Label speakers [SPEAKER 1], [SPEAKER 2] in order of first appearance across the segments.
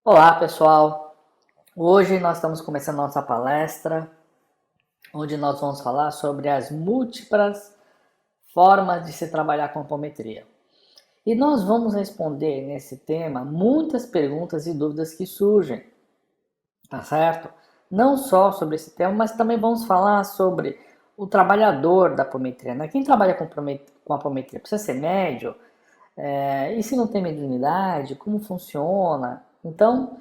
[SPEAKER 1] Olá, pessoal! Hoje nós estamos começando nossa palestra, onde nós vamos falar sobre as múltiplas formas de se trabalhar com apometria. E nós vamos responder nesse tema muitas perguntas e dúvidas que surgem, tá certo? Não só sobre esse tema, mas também vamos falar sobre o trabalhador da apometria, né? Quem trabalha com apometria precisa ser médio? E se não tem mediunidade, como funciona? Então,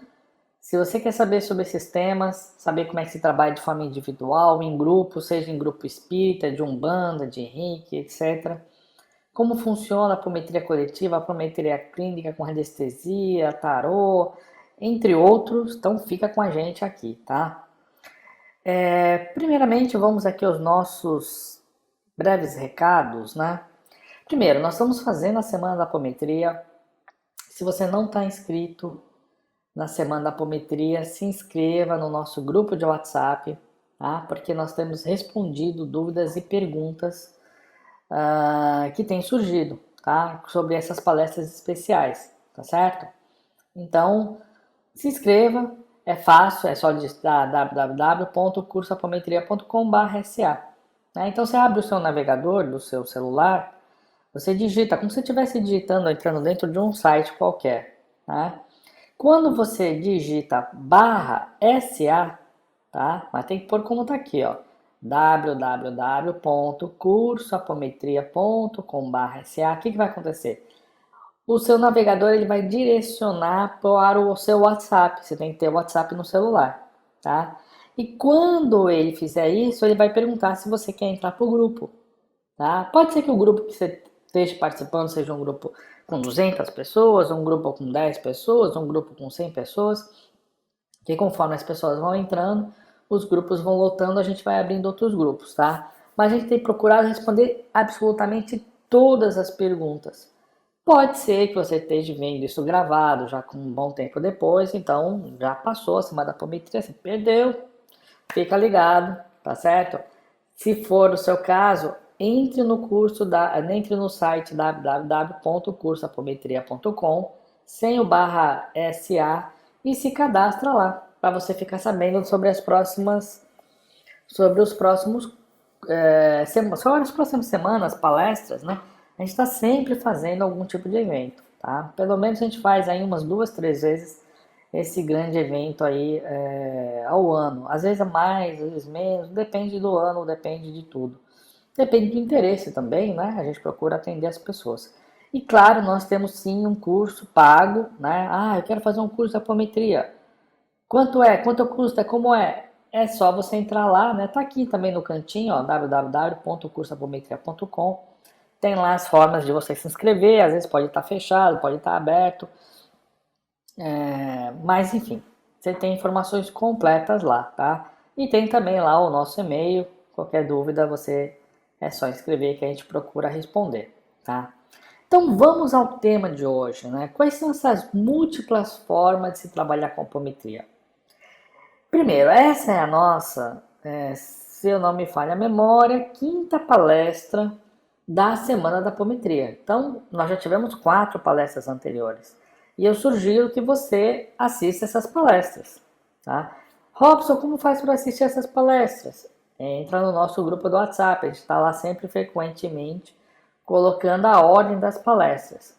[SPEAKER 1] se você quer saber sobre esses temas, saber como é que se trabalha de forma individual, em grupo, seja em grupo espírita, de umbanda, de reiki, etc. Como funciona a apometria coletiva, a apometria clínica com radiestesia, tarô, entre outros, então fica com a gente aqui, tá? Primeiramente, vamos aqui aos nossos breves recados, né? Primeiro, nós estamos fazendo a Semana da Apometria. Se você não está inscrito na Semana da Apometria, se inscreva no nosso grupo de WhatsApp, tá? Porque nós temos respondido dúvidas e perguntas que têm surgido, tá? Sobre essas palestras especiais, tá certo? Então, se inscreva, é fácil, é só digitar www.cursoapometria.com.br/sa. Né? Então, você abre o seu navegador do seu celular, você digita, como se você estivesse digitando, entrando dentro de um site qualquer, tá? Quando você digita /SA, tá? Mas tem que pôr como tá aqui, ó. www.cursoapometria.com.br/SA. O que vai acontecer? O seu navegador ele vai direcionar para o seu WhatsApp. Você tem que ter o WhatsApp no celular, tá? E quando ele fizer isso, ele vai perguntar se você quer entrar para o grupo, tá? Pode ser que o grupo que você esteja participando seja um grupo com 200 pessoas, um grupo com 10 pessoas, um grupo com 100 pessoas, que conforme as pessoas vão entrando, os grupos vão lotando, a gente vai abrindo outros grupos, tá? Mas a gente tem procurado responder absolutamente todas as perguntas. Pode ser que você esteja vendo isso gravado já com um bom tempo depois, então já passou a semana da apometria, você perdeu, fica ligado, tá certo? Se for o seu caso, entre no site www.cursoapometria.com sem o /SA e se cadastra lá para você ficar sabendo sobre os próximos sobre as próximas semanas, palestras, né? A gente está sempre fazendo algum tipo de evento, tá? Pelo menos a gente faz aí umas 2, 3 vezes esse grande evento aí ao ano. Às vezes é mais, às vezes menos, depende do ano, depende de tudo. Depende do interesse também, né? A gente procura atender as pessoas. E claro, nós temos sim um curso pago, né? Ah, eu quero fazer um curso de apometria. Quanto é? Quanto custa? Como é? É só você entrar lá, né? Tá aqui também no cantinho, ó, www.cursoapometria.com. Tem lá as formas de você se inscrever, às vezes pode estar fechado, pode estar aberto, mas enfim, você tem informações completas lá, tá? E tem também lá o nosso e-mail, qualquer dúvida você é só escrever que a gente procura responder, tá? Então vamos ao tema de hoje, né? Quais são essas múltiplas formas de se trabalhar com apometria? Primeiro, essa é a nossa, se eu não me falha a memória, quinta palestra da Semana da Apometria. Então, nós já tivemos 4 palestras anteriores. E eu sugiro que você assista essas palestras. Tá? Robson, como faz para assistir essas palestras? Entra no nosso grupo do WhatsApp, a gente está lá sempre frequentemente colocando a ordem das palestras.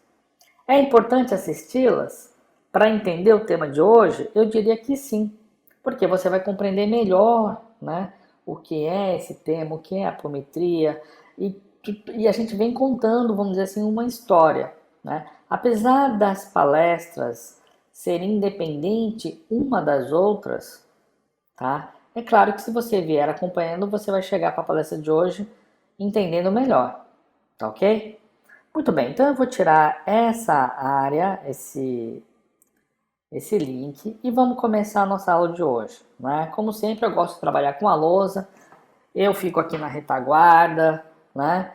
[SPEAKER 1] É importante assisti-las para entender o tema de hoje? Eu diria que sim, porque você vai compreender melhor, né, o que é esse tema, o que é a apometria, e a gente vem contando, vamos dizer assim, uma história. Né? Apesar das palestras serem independentes uma das outras, tá? É claro que se você vier acompanhando, você vai chegar para a palestra de hoje entendendo melhor, tá ok? Muito bem, então eu vou tirar essa área, esse link e vamos começar a nossa aula de hoje. Né? Como sempre, eu gosto de trabalhar com a lousa, eu fico aqui na retaguarda, né?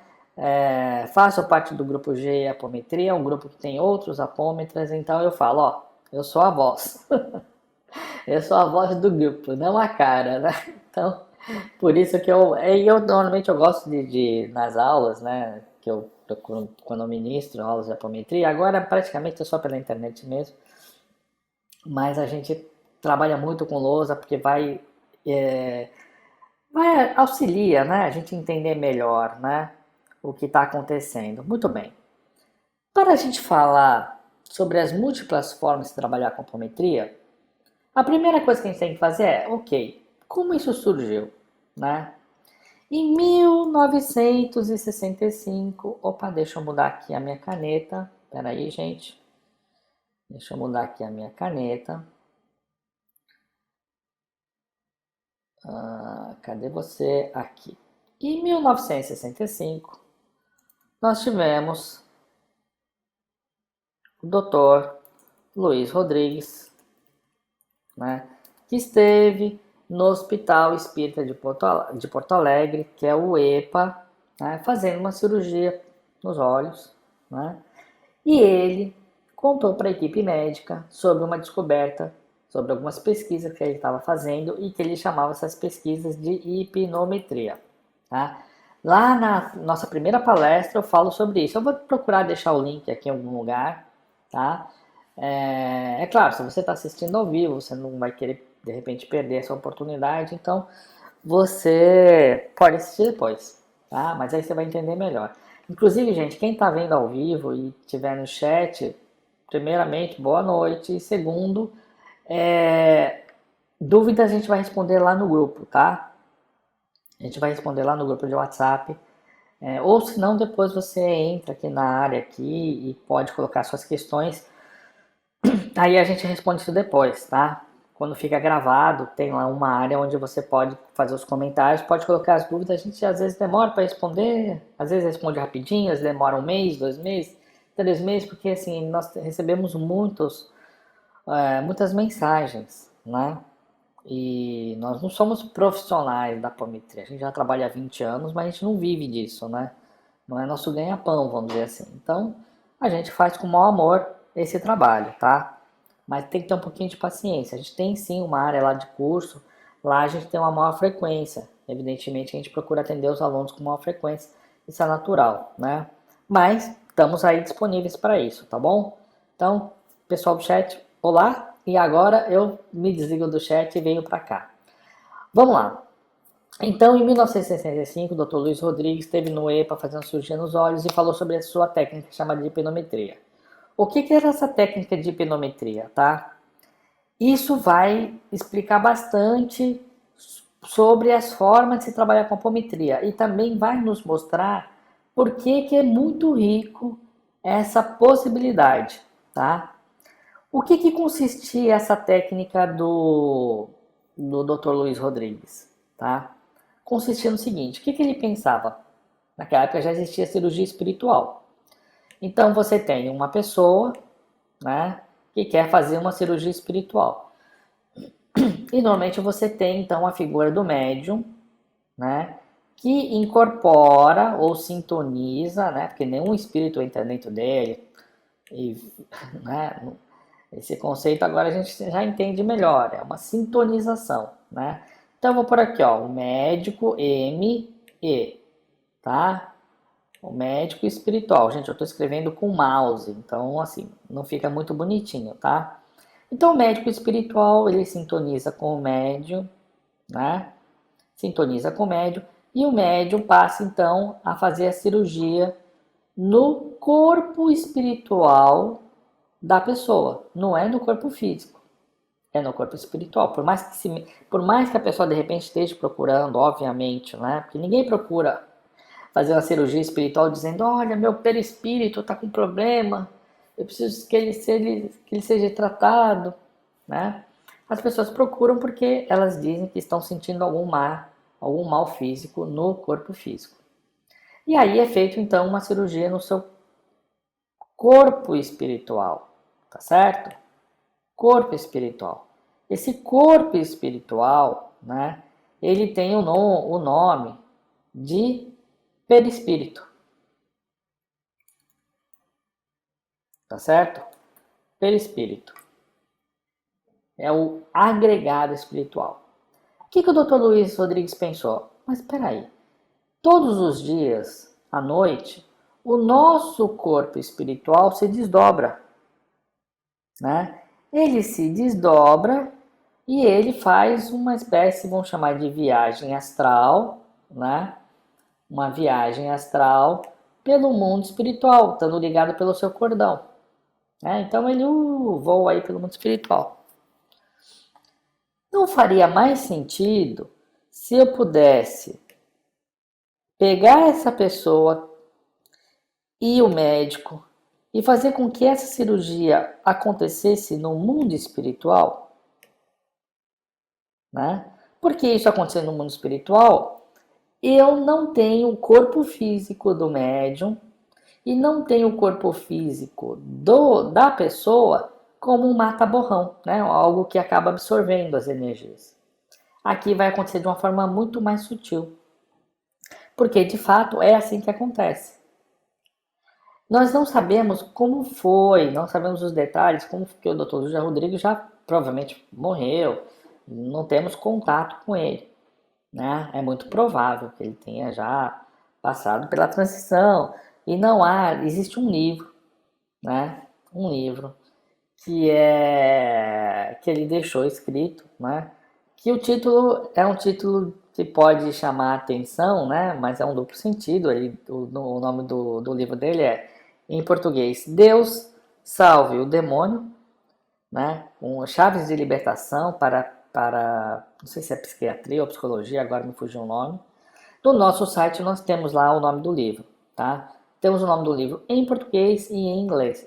[SPEAKER 1] Faço parte do grupo G Apometria, um grupo que tem outros apômetras, então eu falo, ó, eu sou a voz. Eu sou a voz do grupo, não a cara, né? Então, por isso que eu normalmente eu gosto nas aulas, né? Que eu procuro quando eu ministro aulas de apometria. Agora praticamente é só pela internet mesmo. mas a gente trabalha muito com lousa porque vai auxilia, né, a gente entender melhor, né, o que está acontecendo. Muito bem. Para a gente falar sobre as múltiplas formas de trabalhar com apometria, a primeira coisa que a gente tem que fazer é, ok, como isso surgiu, né? Em 1965, opa, deixa eu mudar aqui a minha caneta. Espera aí, gente. Deixa eu mudar aqui a minha caneta. Cadê você? Aqui. Em 1965, nós tivemos o Dr. Luiz Rodrigues, né, que esteve no Hospital Espírita de Porto Alegre, que é o EPA, né, fazendo uma cirurgia nos olhos, né, e ele contou para a equipe médica sobre uma descoberta, sobre algumas pesquisas que ele estava fazendo e que ele chamava essas pesquisas de hipnometria. Tá? Lá na nossa primeira palestra eu falo sobre isso. Eu vou procurar deixar o link aqui em algum lugar. Tá? É claro, se você está assistindo ao vivo, você não vai querer de repente perder essa oportunidade, então você pode assistir depois, tá? Mas aí você vai entender melhor. Inclusive, gente, quem está vendo ao vivo e estiver no chat, primeiramente, boa noite. E segundo, dúvidas a gente vai responder lá no grupo, tá? A gente vai responder lá no grupo de WhatsApp. Ou se não, depois você entra aqui na área aqui e pode colocar suas questões. Aí a gente responde isso depois, tá? Quando fica gravado, tem lá uma área onde você pode fazer os comentários, pode colocar as dúvidas. A gente às vezes demora para responder, às vezes responde rapidinho, às vezes demora um mês, 2 meses, 3 meses, porque assim, nós recebemos muitas mensagens, né? E nós não somos profissionais da apometria. A gente já trabalha há 20 anos, mas a gente não vive disso, né? Não é nosso ganha-pão, vamos dizer assim. Então, a gente faz com maior amor esse trabalho, tá? Mas tem que ter um pouquinho de paciência. A gente tem sim uma área lá de curso, lá a gente tem uma maior frequência. Evidentemente, a gente procura atender os alunos com maior frequência. Isso é natural, né? Mas estamos aí disponíveis para isso, tá bom? Então, pessoal do chat, olá! E agora eu me desligo do chat e venho para cá. Vamos lá. Então, em 1965, o Dr. Luiz Rodrigues esteve no EPA fazendo cirurgia nos olhos e falou sobre a sua técnica chamada de hipnometria. O que era essa técnica de hipnometria, tá? Isso vai explicar bastante sobre as formas de se trabalhar com apometria e também vai nos mostrar por que é muito rico essa possibilidade, tá? O que consistia essa técnica do Dr. Luiz Rodrigues, tá? Consistia no seguinte, o que ele pensava? Naquela época já existia cirurgia espiritual. Então você tem uma pessoa, né, que quer fazer uma cirurgia espiritual. E normalmente você tem então a figura do médium, né, que incorpora ou sintoniza, né, porque nenhum espírito entra dentro dele, e, né, esse conceito agora a gente já entende melhor, é uma sintonização, né? Então vou por aqui, ó, o médico ME, tá? O médico espiritual. Gente, eu estou escrevendo com mouse, então assim, não fica muito bonitinho, tá? Então o médico espiritual, ele sintoniza com o médium, né? Sintoniza com o médium e o médium passa então a fazer a cirurgia no corpo espiritual da pessoa, não é no corpo físico, é no corpo espiritual. Por mais que a pessoa de repente esteja procurando, obviamente, né? Porque ninguém procura fazer uma cirurgia espiritual dizendo, olha, meu perispírito está com problema, eu preciso que ele seja tratado, né? As pessoas procuram porque elas dizem que estão sentindo algum mal físico no corpo físico. E aí é feito então uma cirurgia no seu corpo espiritual, tá certo? Corpo espiritual. Esse corpo espiritual, né, ele tem o nome de perispírito, tá certo? Perispírito. É o agregado espiritual. O que o Dr. Luiz Rodrigues pensou? Mas espera aí, todos os dias, à noite, o nosso corpo espiritual se desdobra, né? ele se desdobra e ele faz uma espécie, vamos chamar de viagem astral, né? Uma viagem astral pelo mundo espiritual, estando ligado pelo seu cordão. Né? Então ele voa aí pelo mundo espiritual. Não faria mais sentido se eu pudesse pegar essa pessoa e o médico e fazer com que essa cirurgia acontecesse no mundo espiritual, né? Porque isso acontecendo no mundo espiritual, eu não tenho o corpo físico do médium e não tenho o corpo físico da pessoa como um mata-borrão, né? Algo que acaba absorvendo as energias. Aqui vai acontecer de uma forma muito mais sutil, porque de fato é assim que acontece. Nós não sabemos como foi, não sabemos os detalhes, como que o Dr. José Rodrigues já provavelmente morreu, não temos contato com ele, né? É muito provável que ele tenha já passado pela transição e não há, existe um livro, né? Um livro que ele deixou escrito, né? Que o título é um título que pode chamar a atenção, né? Mas é um duplo sentido. O nome do livro dele é, em português, Deus Salve o Demônio, né? Com chaves de libertação para não sei se é psiquiatria ou psicologia, agora me fugiu o nome. No nosso site nós temos lá o nome do livro, tá? Temos o nome do livro em português e em inglês.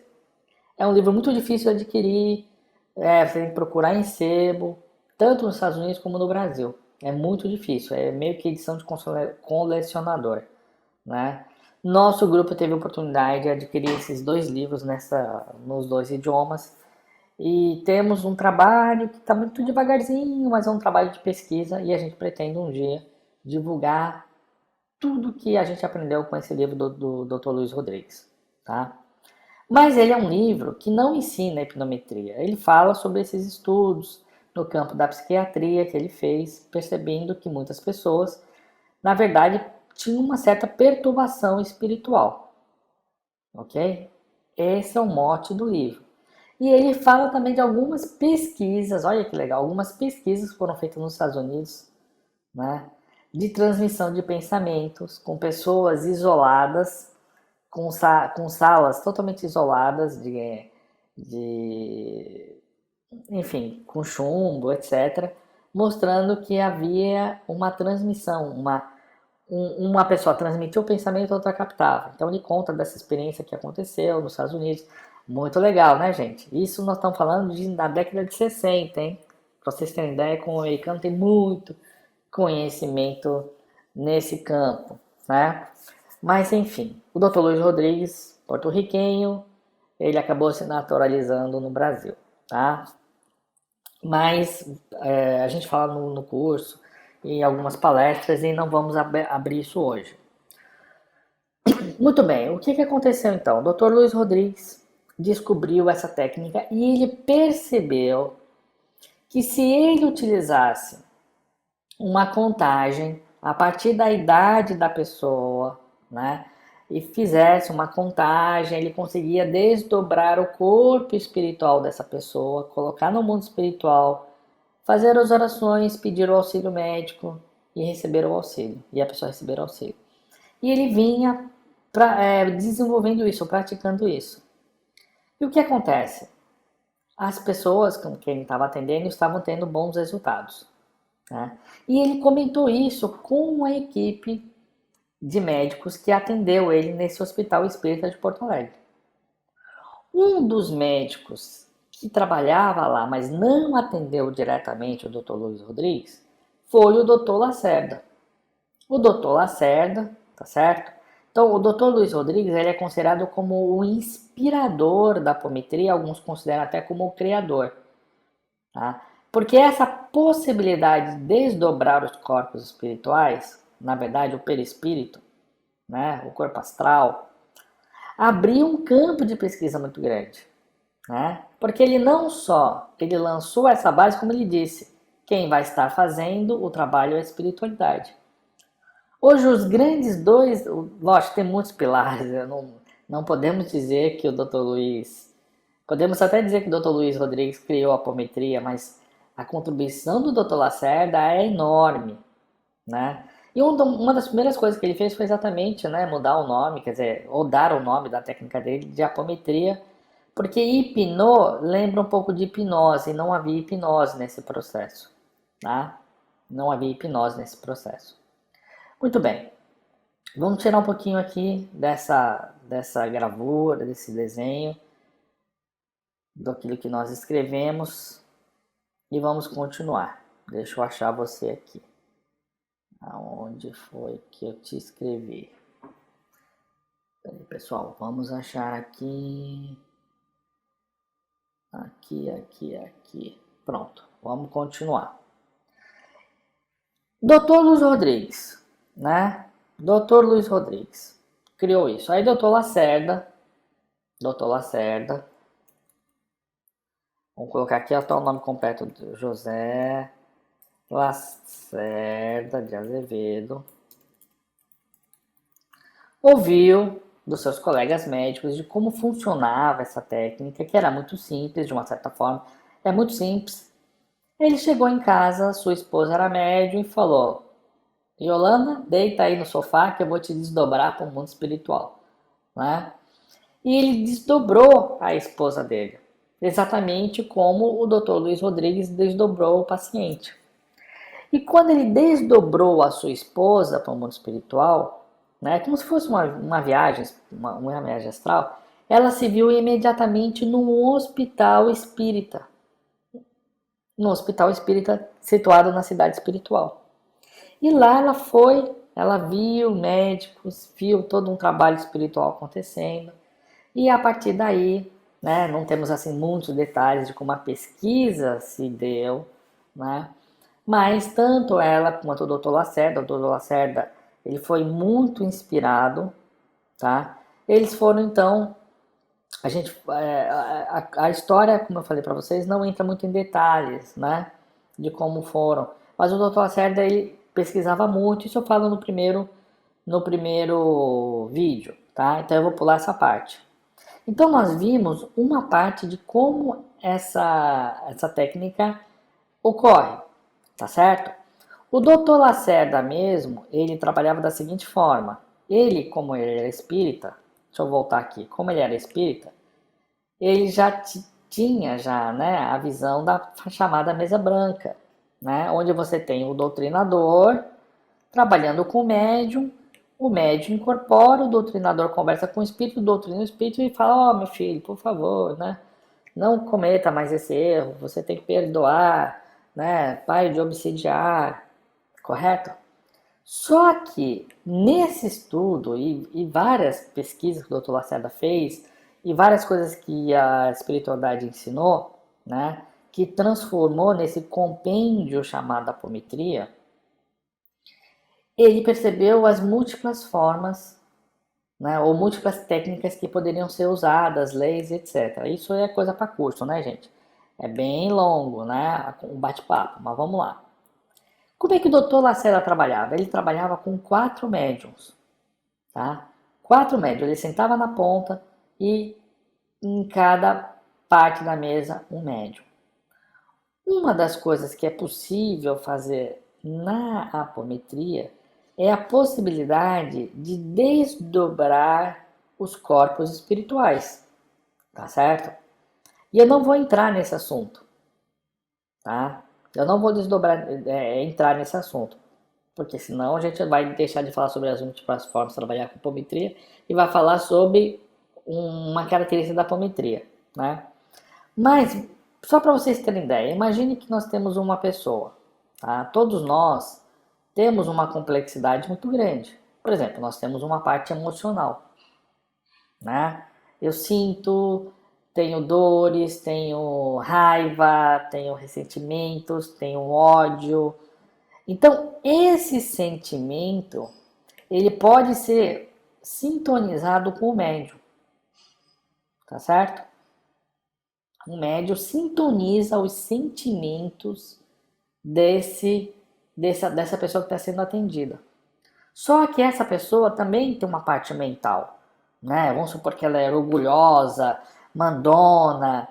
[SPEAKER 1] É um livro muito difícil de adquirir, você tem que procurar em sebo, tanto nos Estados Unidos como no Brasil. É muito difícil, é meio que edição de colecionador, né? Nosso grupo teve a oportunidade de adquirir esses dois livros nos dois idiomas e temos um trabalho que está muito devagarzinho, mas é um trabalho de pesquisa e a gente pretende um dia divulgar tudo que a gente aprendeu com esse livro do Dr. Luiz Rodrigues, tá? Mas ele é um livro que não ensina hipnometria. Ele fala sobre esses estudos no campo da psiquiatria que ele fez, percebendo que muitas pessoas, na verdade, tinham uma certa perturbação espiritual. Ok? Esse é o mote do livro. E ele fala também de algumas pesquisas, olha que legal, algumas pesquisas que foram feitas nos Estados Unidos, né, de transmissão de pensamentos com pessoas isoladas com salas totalmente isoladas de enfim, com chumbo, etc., mostrando que havia uma transmissão, uma pessoa transmitia o pensamento e outra captava. Então ele conta dessa experiência que aconteceu nos Estados Unidos. Muito legal, né, gente? Isso nós estamos falando da década de 60, hein? Para vocês terem ideia, como o americano tem muito conhecimento nesse campo, né? Mas enfim, o Dr. Luiz Rodrigues, porto-riquenho, ele acabou se naturalizando no Brasil, tá? Mas a gente fala no curso, em algumas palestras, e não vamos abrir isso hoje. Muito bem, o que aconteceu então? O Dr. Luiz Rodrigues descobriu essa técnica e ele percebeu que se ele utilizasse uma contagem a partir da idade da pessoa, né? E fizesse uma contagem, ele conseguia desdobrar o corpo espiritual dessa pessoa, colocar no mundo espiritual, fazer as orações, pedir o auxílio médico e receber o auxílio, e a pessoa receber o auxílio. E ele vinha desenvolvendo isso, praticando isso. E o que acontece? As pessoas com quem ele estava atendendo estavam tendo bons resultados. Né? E ele comentou isso com a equipe de médicos que atendeu ele nesse hospital espírita de Porto Alegre. Um dos médicos que trabalhava lá, mas não atendeu diretamente o Dr. Luiz Rodrigues, foi o Dr. Lacerda. O Dr. Lacerda, tá certo? Então, o Dr. Luiz Rodrigues ele é considerado como o inspirador da apometria, alguns consideram até como o criador. Tá? Porque essa possibilidade de desdobrar os corpos espirituais, na verdade o perispírito, né, o corpo astral, abriu um campo de pesquisa muito grande. Né? Porque ele não só ele lançou essa base, como ele disse, quem vai estar fazendo o trabalho é a espiritualidade. Hoje os grandes dois, lógico, tem muitos pilares, não podemos dizer que o Dr. Luiz Podemos até dizer que o Dr. Luiz Rodrigues criou a apometria, mas a contribuição do Dr. Lacerda é enorme, né? E uma das primeiras coisas que ele fez foi exatamente, né, mudar o nome, quer dizer, ou dar o nome da técnica dele de apometria, porque hipno lembra um pouco de hipnose, e não havia hipnose nesse processo, tá? Não havia hipnose nesse processo. Muito bem, vamos tirar um pouquinho aqui dessa gravura, desse desenho, daquilo que nós escrevemos e vamos continuar. Deixa eu achar você aqui. Aonde foi que eu te escrevi? Peraí, pessoal, vamos achar aqui. Aqui. Pronto, vamos continuar. Doutor Luiz Rodrigues, né? Doutor Luiz Rodrigues criou isso. Aí Doutor Lacerda, vamos colocar aqui até o nome completo do José Lacerda de Azevedo, ouviu dos seus colegas médicos de como funcionava essa técnica, que era muito simples, de uma certa forma, é muito simples. Ele chegou em casa, sua esposa era médium e falou: Yolanda, deita aí no sofá que eu vou te desdobrar para o mundo espiritual, né? E ele desdobrou a esposa dele, exatamente como o Dr. Luiz Rodrigues desdobrou o paciente. E quando ele desdobrou a sua esposa para o mundo espiritual, né, como se fosse uma viagem, uma viagem astral, ela se viu imediatamente num hospital espírita. No hospital espírita situado na cidade espiritual. E lá ela viu médicos, viu todo um trabalho espiritual acontecendo. E a partir daí, né, não temos assim muitos detalhes de como a pesquisa se deu, né? Mas tanto ela quanto o Dr. Lacerda, ele foi muito inspirado, tá? Eles foram então, a história, como eu falei para vocês, não entra muito em detalhes, né? De como foram. Mas o Dr. Lacerda ele pesquisava muito, isso eu falo no primeiro vídeo, tá? Então eu vou pular essa parte. Então nós vimos uma parte de como essa técnica ocorre, tá certo? O Dr. Lacerda mesmo, ele trabalhava da seguinte forma. Ele, como ele era espírita, deixa eu voltar aqui, como ele era espírita, ele já tinha já, né, a visão da chamada mesa branca, né, onde você tem o doutrinador trabalhando com o médium incorpora, o doutrinador conversa com o espírito, doutrina o espírito e fala: ó, meu filho, por favor, né, não cometa mais esse erro, você tem que perdoar, né, pare de obsidiar, correto? Só que nesse estudo e várias pesquisas que o Dr. Lacerda fez e várias coisas que a espiritualidade ensinou, né, que transformou nesse compêndio chamado apometria, ele percebeu as múltiplas formas, né, ou múltiplas técnicas que poderiam ser usadas, leis, etc. Isso é coisa para curso, né, gente? É bem longo, né, um bate-papo, mas vamos lá. Como é que o Dr. Lacerda trabalhava? Ele trabalhava com 4 médiums, tá? 4 médiums. Ele sentava na ponta e em cada parte da mesa um médium. Uma das coisas que é possível fazer na apometria é a possibilidade de desdobrar os corpos espirituais, tá certo? E eu não vou entrar nesse assunto, tá? Eu não vou entrar nesse assunto, porque senão a gente vai deixar de falar sobre as múltiplas formas de trabalhar com apometria e vai falar sobre uma característica da apometria, né? Mas, só para vocês terem ideia, imagine que nós temos uma pessoa, tá? Todos nós temos uma complexidade muito grande. Por exemplo, nós temos uma parte emocional, né? Eu sinto, tenho dores, tenho raiva, tenho ressentimentos, tenho ódio. Então, esse sentimento, ele pode ser sintonizado com o médium, tá certo? O médium sintoniza os sentimentos dessa pessoa que está sendo atendida. Só que essa pessoa também tem uma parte mental, né? Vamos supor que ela é orgulhosa, mandona,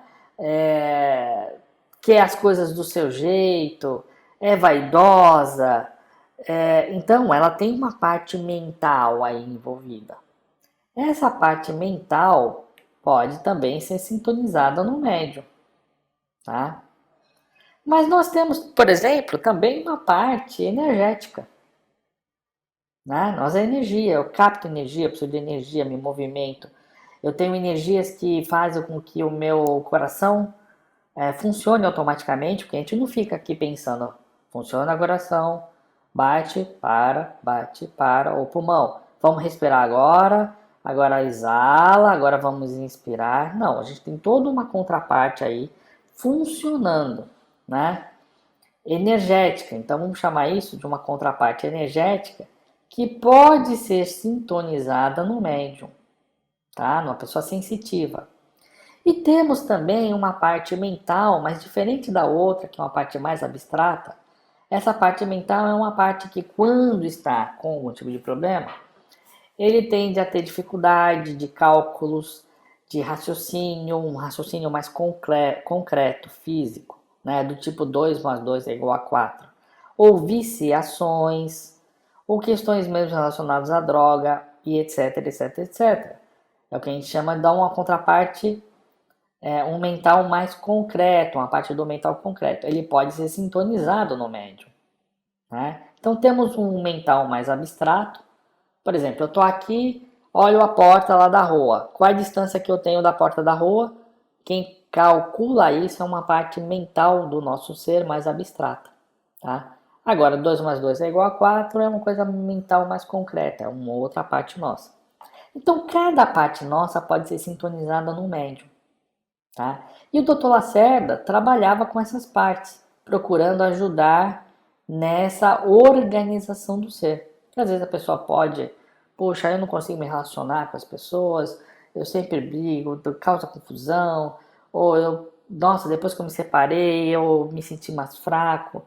[SPEAKER 1] quer as coisas do seu jeito, é vaidosa. Então, ela tem uma parte mental aí envolvida. Essa parte mental pode também ser sintonizada no médium, tá? Mas nós temos, por exemplo, também uma parte energética. Né? Nós é energia, eu capto energia, eu preciso de energia, me movimento. Eu tenho energias que fazem com que o meu coração funcione automaticamente, porque a gente não fica aqui pensando, funciona o coração, bate, para, o pulmão. Vamos respirar agora, agora exala, agora vamos inspirar. Não, a gente tem toda uma contraparte aí funcionando, né? Energética. Então vamos chamar isso de uma contraparte energética que pode ser sintonizada no médium, tá? Numa pessoa sensitiva. E temos também uma parte mental, mas diferente da outra, que é uma parte mais abstrata. Essa parte mental é uma parte que, quando está com algum tipo de problema, ele tende a ter dificuldade de cálculos, de raciocínio, um raciocínio mais concreto, físico, né? Do tipo 2 mais 2 é igual a 4. Ou viciações, ou questões mesmo relacionadas à droga, e etc, etc, etc. É o que a gente chama de dar uma contraparte, um mental mais concreto, uma parte do mental concreto. Ele pode ser sintonizado no médium, né? Então temos um mental mais abstrato. Por exemplo, eu estou aqui, olho a porta lá da rua. Qual a distância que eu tenho da porta da rua? Quem calcula isso é uma parte mental do nosso ser mais abstrata, tá? Agora, 2 mais 2 é igual a 4 é uma coisa mental mais concreta, é uma outra parte nossa. Então, cada parte nossa pode ser sintonizada no médium, tá? E o Dr. Lacerda trabalhava com essas partes, procurando ajudar nessa organização do ser. Porque às vezes a pessoa pode, poxa, eu não consigo me relacionar com as pessoas, eu sempre brigo, causa confusão, ou eu, nossa, depois que eu me separei, eu me senti mais fraco,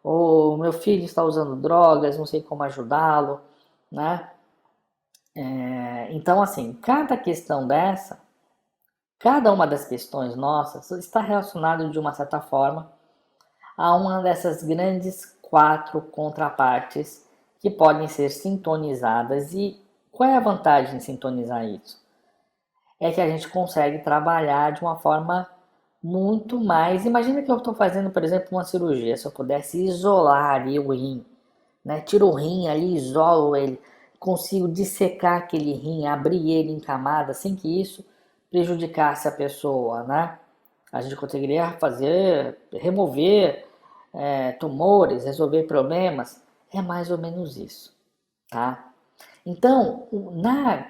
[SPEAKER 1] ou meu filho está usando drogas, não sei como ajudá-lo, né? Então, assim, cada uma das questões nossas está relacionada de uma certa forma a uma dessas grandes 4 contrapartes que podem ser sintonizadas. E qual é a vantagem de sintonizar isso? É que a gente consegue trabalhar de uma forma muito mais. Imagina que eu estou fazendo, por exemplo, uma cirurgia. Se eu pudesse isolar ali o rim, né? Tiro o rim ali, isolo ele, consigo dissecar aquele rim, abrir ele em camadas, sem que isso prejudicasse a pessoa, né? A gente conseguiria remover tumores, resolver problemas. É mais ou menos isso, tá? Então,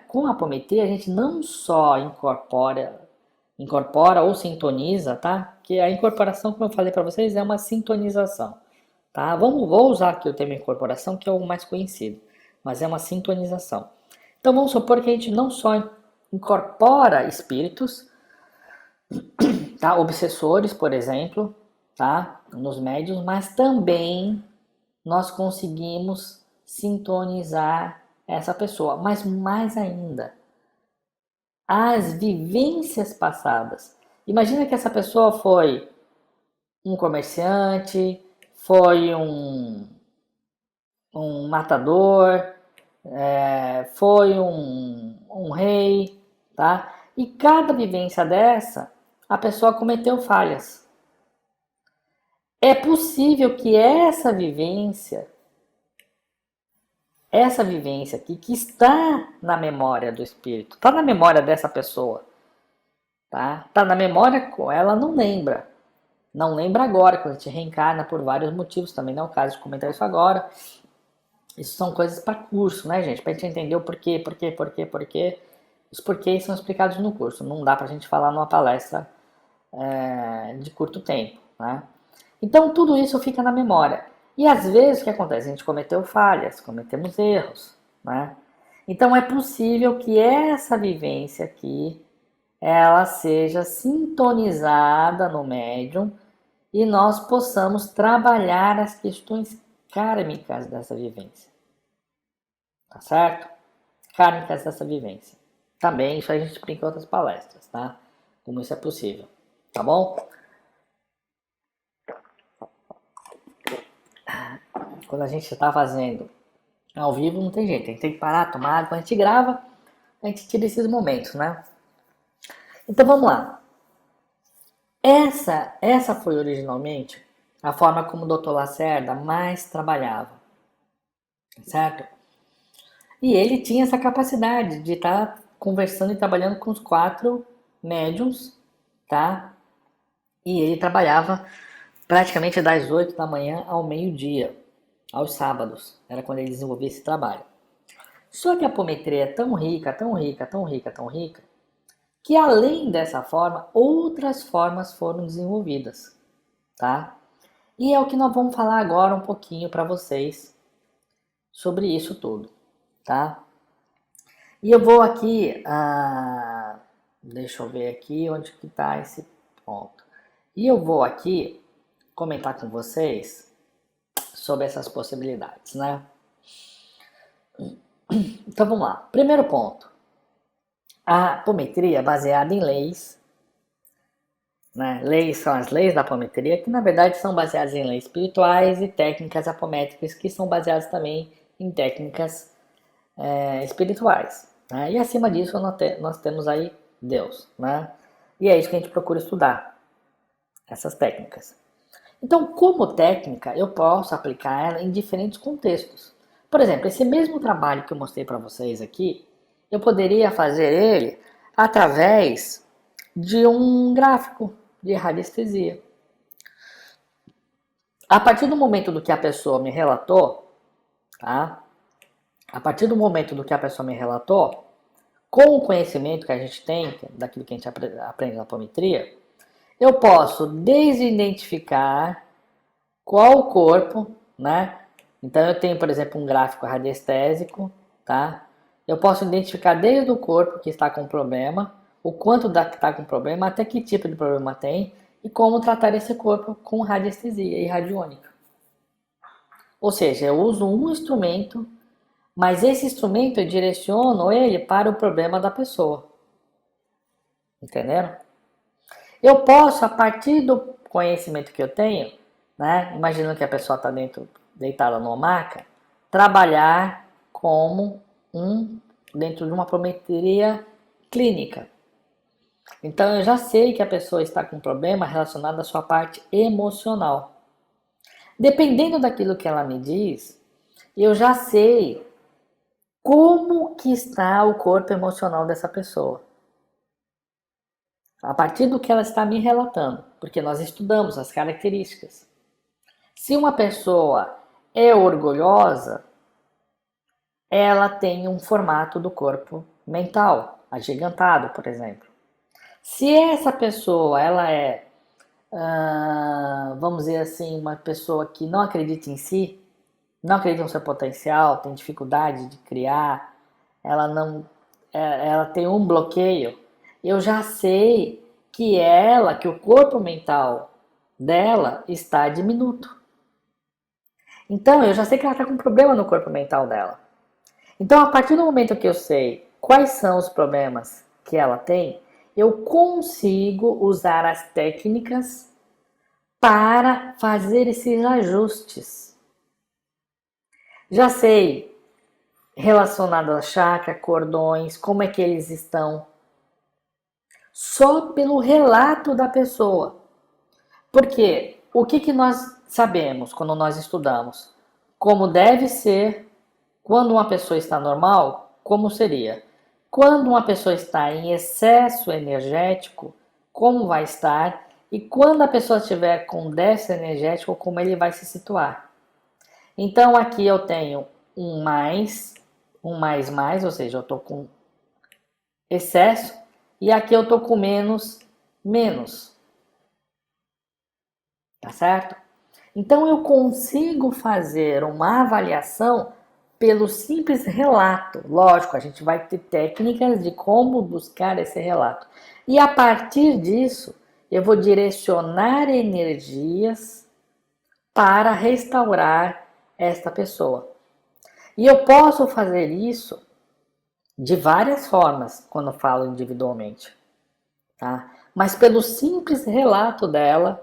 [SPEAKER 1] com a Apometria, a gente não só incorpora ou sintoniza, tá? Que a incorporação, como eu falei para vocês, é uma sintonização, tá? Vou usar aqui o termo incorporação, que é o mais conhecido, mas é uma sintonização. Então, vamos supor que a gente não só incorpora espíritos, tá? Obsessores, por exemplo, tá? Nos médios, mas também nós conseguimos sintonizar essa pessoa. Mas mais ainda, as vivências passadas. Imagina que essa pessoa foi um comerciante, foi um matador, foi um rei, tá? E cada vivência dessa, a pessoa cometeu falhas. É possível que essa vivência aqui, que está na memória do espírito, está na memória dessa pessoa, tá? Está na memória, ela não lembra. Não lembra agora, quando a gente reencarna por vários motivos, também não é o caso de comentar isso agora. Isso são coisas para curso, né, gente? Para a gente entender o porquê. Os porquês são explicados no curso. Não dá para a gente falar numa palestra de curto tempo, né? Então tudo isso fica na memória. E às vezes o que acontece? A gente cometeu falhas, cometemos erros, né? Então é possível que essa vivência aqui ela seja sintonizada no médium e nós possamos trabalhar as questões kármicas dessa vivência, tá certo? Kármicas dessa vivência. Também isso a gente explica em outras palestras, tá? como isso é possível, tá bom? Quando a gente está fazendo ao vivo não tem jeito, a gente tem que parar, tomar água, quando a gente grava, a gente tira esses momentos, né? Então vamos lá. Essa foi originalmente a forma como o Dr. Lacerda mais trabalhava, certo? E ele tinha essa capacidade de estar conversando e trabalhando com os 4 médiums, tá? E ele trabalhava praticamente das 8 da manhã ao meio-dia, aos sábados. Era quando ele desenvolvia esse trabalho. Só que a apometria é tão rica, tão rica, tão rica, tão rica, que além dessa forma, outras formas foram desenvolvidas, tá? E é o que nós vamos falar agora um pouquinho para vocês sobre isso tudo, tá? E eu vou aqui, deixa eu ver aqui onde que está esse ponto. E eu vou aqui comentar com vocês sobre essas possibilidades, né? Então vamos lá. Primeiro ponto. A apometria é baseada em leis, né? Leis são as leis da apometria, que na verdade são baseadas em leis espirituais e técnicas apométricas, que são baseadas também em técnicas espirituais. Né? E acima disso nós temos aí Deus. Né? E é isso que a gente procura estudar, essas técnicas. Então, como técnica, eu posso aplicar ela em diferentes contextos. Por exemplo, esse mesmo trabalho que eu mostrei para vocês aqui, eu poderia fazer ele através de um gráfico de radiestesia. A partir do momento do que a pessoa me relatou, tá? A partir do momento do que a pessoa me relatou, com o conhecimento que a gente tem, daquilo que a gente aprende na apometria, eu posso desidentificar qual o corpo, né? Então eu tenho, por exemplo, um gráfico radiestésico, tá? Eu posso identificar desde o corpo que está com problema, o quanto está com problema, até que tipo de problema tem e como tratar esse corpo com radiestesia e radiônica. Ou seja, eu uso um instrumento, mas esse instrumento eu direciono ele para o problema da pessoa. Entenderam? Eu posso, a partir do conhecimento que eu tenho, né, imaginando que a pessoa está deitada numa maca, trabalhar como dentro de uma apometria clínica. Então eu já sei que a pessoa está com um problema relacionado à sua parte emocional. Dependendo daquilo que ela me diz, eu já sei como que está o corpo emocional dessa pessoa. A partir do que ela está me relatando, porque nós estudamos as características. Se uma pessoa é orgulhosa, ela tem um formato do corpo mental, agigantado, por exemplo. Se essa pessoa ela é, vamos dizer assim, uma pessoa que não acredita em si, não acredita no seu potencial, tem dificuldade de criar, ela tem um bloqueio, eu já sei que o corpo mental dela está diminuto. Então, eu já sei que ela está com problema no corpo mental dela. Então, a partir do momento que eu sei quais são os problemas que ela tem, eu consigo usar as técnicas para fazer esses ajustes. Já sei relacionado a chakra, cordões, como é que eles estão. Só pelo relato da pessoa. Porque o que nós sabemos quando nós estudamos? Como deve ser quando uma pessoa está normal, como seria? Quando uma pessoa está em excesso energético, como vai estar? E quando a pessoa estiver com déficit energético, como ele vai se situar? Então aqui eu tenho um mais, ou seja, eu estou com excesso, e aqui eu estou com menos. Tá certo? Então eu consigo fazer uma avaliação pelo simples relato. Lógico, a gente vai ter técnicas de como buscar esse relato. E a partir disso, eu vou direcionar energias para restaurar esta pessoa. E eu posso fazer isso de várias formas quando eu falo individualmente. Tá? Mas pelo simples relato dela,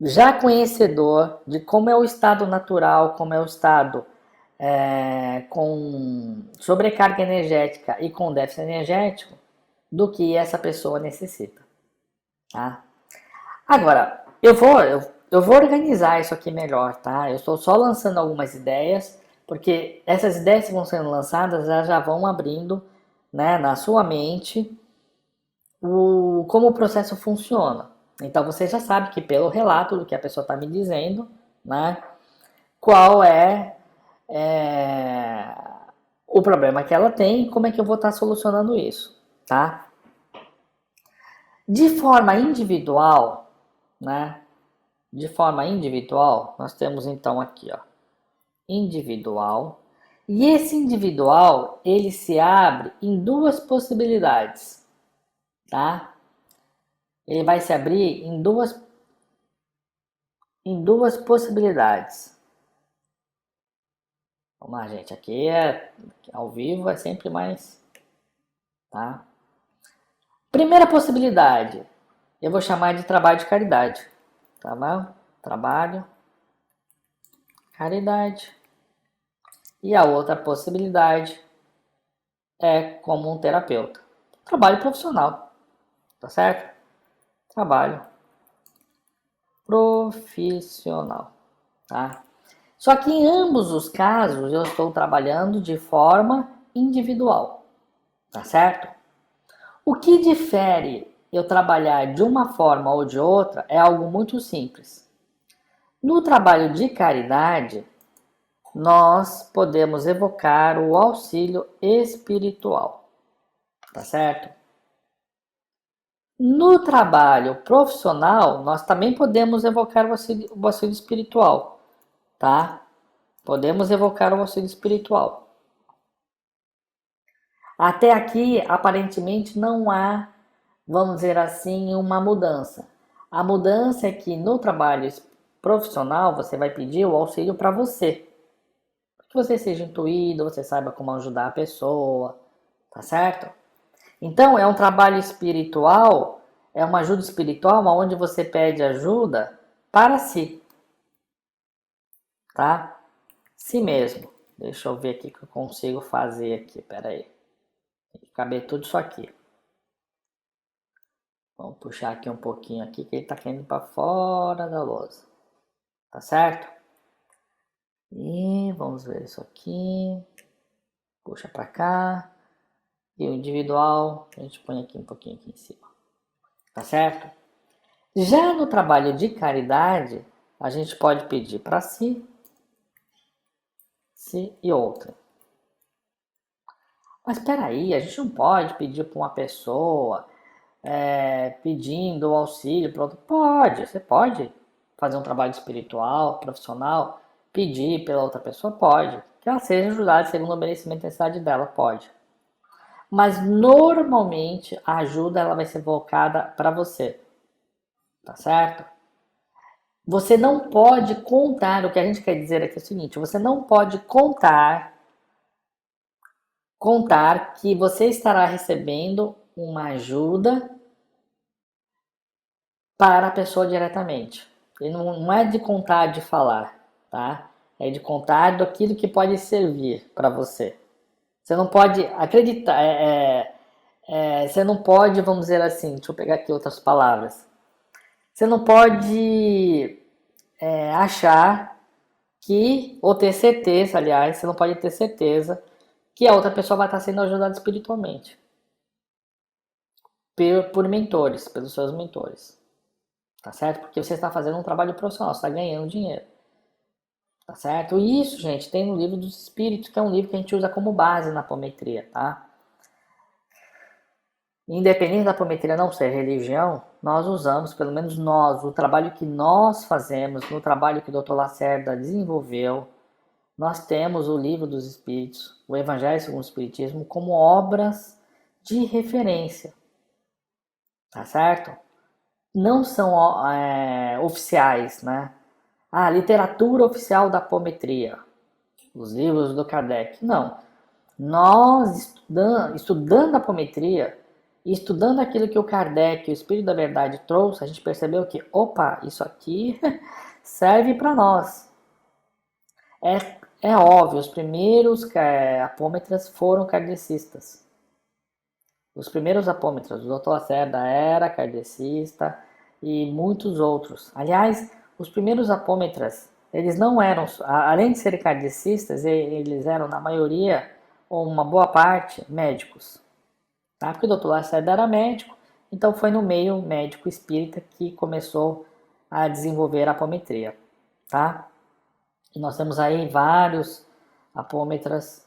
[SPEAKER 1] já conhecedor de como é o estado natural, como é o estado com sobrecarga energética e com déficit energético, do que essa pessoa necessita. Tá? Agora, eu vou organizar isso aqui melhor, tá? Eu estou só lançando algumas ideias, porque essas ideias que vão sendo lançadas já vão abrindo, né, na sua mente como o processo funciona. Então você já sabe que pelo relato do que a pessoa está me dizendo, né, qual é o problema que ela tem e como é que eu vou estar solucionando isso, tá? De forma individual, né? De forma individual, nós temos então aqui, ó, individual. E esse individual, ele se abre em duas possibilidades, tá? Ele vai se abrir em duas possibilidades. Vamos lá, gente, aqui ao vivo é sempre mais, tá? Primeira possibilidade, eu vou chamar de trabalho de caridade, tá bom? Trabalho, caridade. E a outra possibilidade é como um terapeuta. Trabalho profissional, tá certo? Trabalho profissional, tá? Só que em ambos os casos eu estou trabalhando de forma individual, tá certo? O que difere eu trabalhar de uma forma ou de outra é algo muito simples. No trabalho de caridade, nós podemos evocar o auxílio espiritual, tá certo? No trabalho profissional, nós também podemos evocar o auxílio espiritual, tá? Podemos evocar o auxílio espiritual. Até aqui, aparentemente, não há, vamos dizer assim, uma mudança. A mudança é que no trabalho profissional, você vai pedir o auxílio para você. Que você seja intuído, você saiba como ajudar a pessoa, tá certo? Então, é um trabalho espiritual, é uma ajuda espiritual onde você pede ajuda para si, tá? Si mesmo. Deixa eu ver aqui o que eu consigo fazer aqui, peraí. Tem que caber tudo isso aqui. Vamos puxar aqui um pouquinho aqui, que ele tá caindo para fora da lousa. Tá certo? E vamos ver isso aqui. Puxa para cá. E o individual, a gente põe aqui um pouquinho aqui em cima. Tá certo? Já no trabalho de caridade, a gente pode pedir para si e outra. Mas espera aí, a gente não pode pedir para uma pessoa pedindo auxílio para outra. Pode, você pode fazer um trabalho espiritual, profissional, pedir pela outra pessoa, pode. Que ela seja ajudada segundo o merecimento e necessidade dela, pode. Mas normalmente a ajuda ela vai ser voltada para você, tá certo? Você não pode contar, o que a gente quer dizer aqui é o seguinte, você não pode contar que você estará recebendo uma ajuda para a pessoa diretamente. E não é de contar de falar, tá? É de contar daquilo que pode servir para você. Você não pode acreditar, você não pode, vamos dizer assim, deixa eu pegar aqui outras palavras. Você não pode achar que, ou ter certeza, aliás, você não pode ter certeza que a outra pessoa vai estar sendo ajudada espiritualmente. Por mentores, pelos seus mentores. Tá certo? Porque você está fazendo um trabalho profissional, você está ganhando dinheiro. Tá certo? E isso, gente, tem no livro dos Espíritos, que é um livro que a gente usa como base na apometria, tá? Independente da apometria não ser religião, nós usamos, pelo menos nós, o trabalho que nós fazemos, no trabalho que o Dr. Lacerda desenvolveu, nós temos o livro dos Espíritos, o Evangelho segundo o Espiritismo, como obras de referência. Tá certo? Não são oficiais, né? A literatura oficial da apometria, os livros do Kardec. Não. Nós, estudando a apometria, E estudando aquilo que o Kardec, o Espírito da Verdade, trouxe, a gente percebeu que, opa, isso aqui serve para nós. É óbvio, os primeiros apômetras foram kardecistas. Os primeiros apômetras, o Dr. Lacerda era kardecista e muitos outros. Aliás, os primeiros apômetras, eles não eram, além de serem kardecistas, eles eram, na maioria, ou uma boa parte, médicos. Tá? Porque o Dr. Lacerda era médico, então foi no meio médico espírita que começou a desenvolver a apometria. Tá? E nós temos aí vários apômetras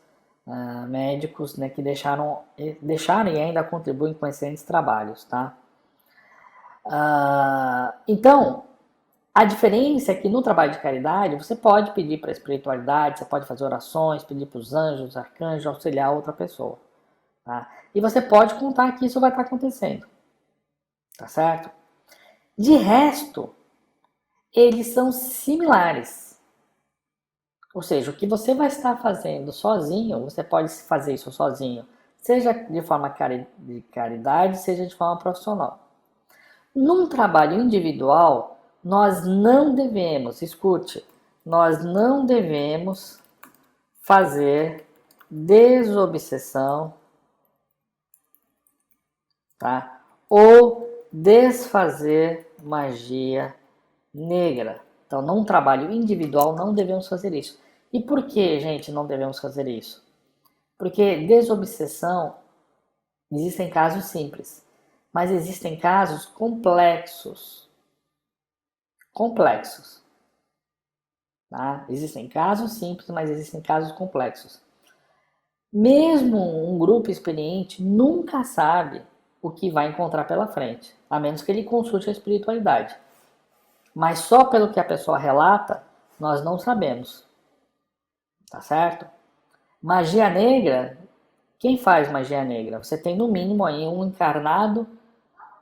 [SPEAKER 1] médicos, né, que deixaram e ainda contribuem com excelentes trabalhos. Tá? Então, a diferença é que no trabalho de caridade você pode pedir para a espiritualidade, você pode fazer orações, pedir para os anjos, arcanjos, auxiliar outra pessoa. Tá? E você pode contar que isso vai estar acontecendo. Tá certo? De resto, eles são similares. Ou seja, o que você vai estar fazendo sozinho, você pode fazer isso sozinho, seja de forma de caridade, seja de forma profissional. Num trabalho individual, nós não devemos, escute, nós não devemos fazer desobsessão, tá? Ou desfazer magia negra. Então, num trabalho individual, não devemos fazer isso. E por que, gente, não devemos fazer isso? Porque desobsessão, existem casos simples, mas existem casos complexos. Complexos. Tá? Existem casos simples, mas existem casos complexos. Mesmo um grupo experiente nunca sabe o que vai encontrar pela frente, a menos que ele consulte a espiritualidade. Mas só pelo que a pessoa relata, nós não sabemos. Tá certo? Magia negra, quem faz magia negra? Você tem no mínimo aí um encarnado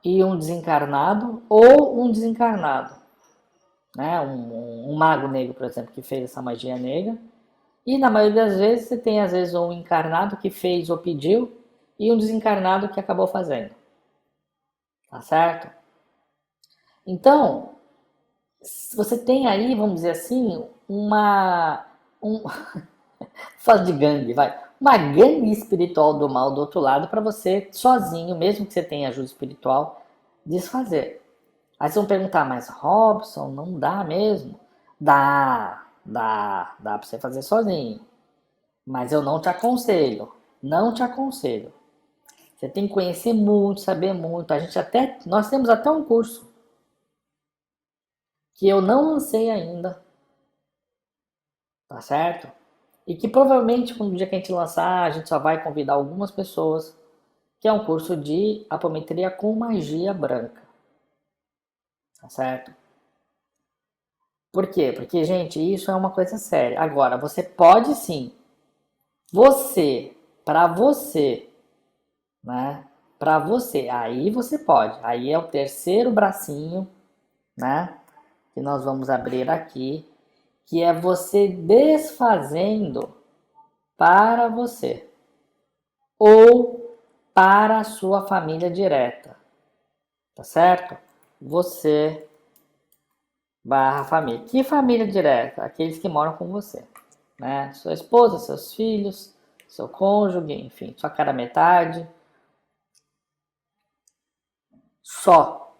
[SPEAKER 1] e um desencarnado, ou um desencarnado. Né? Um mago negro, por exemplo, que fez essa magia negra. E na maioria das vezes você tem às vezes um encarnado que fez ou pediu e um desencarnado que acabou fazendo. Tá certo? Então, você tem aí, vamos dizer assim, fala de gangue, vai. Uma gangue espiritual do mal do outro lado para você, sozinho, mesmo que você tenha ajuda espiritual, desfazer. Aí vocês vão perguntar, mas Robson, não dá mesmo? Dá para você fazer sozinho. Mas eu não te aconselho, não te aconselho. Você tem que conhecer muito, saber muito. Nós temos até um curso que eu não lancei ainda, tá certo? E que provavelmente no dia que a gente lançar, a gente só vai convidar algumas pessoas, que é um curso de apometria com magia branca. Tá certo? Por quê? Porque, gente, isso é uma coisa séria. Agora, você pode sim, para você, né? Para você, aí você pode. Aí é o terceiro bracinho, né? Que nós vamos abrir aqui, que é você desfazendo para você ou para a sua família direta, tá certo? Você barra família. Que família direta? Aqueles que moram com você, né? Sua esposa, seus filhos, seu cônjuge, enfim, sua cara metade. Só,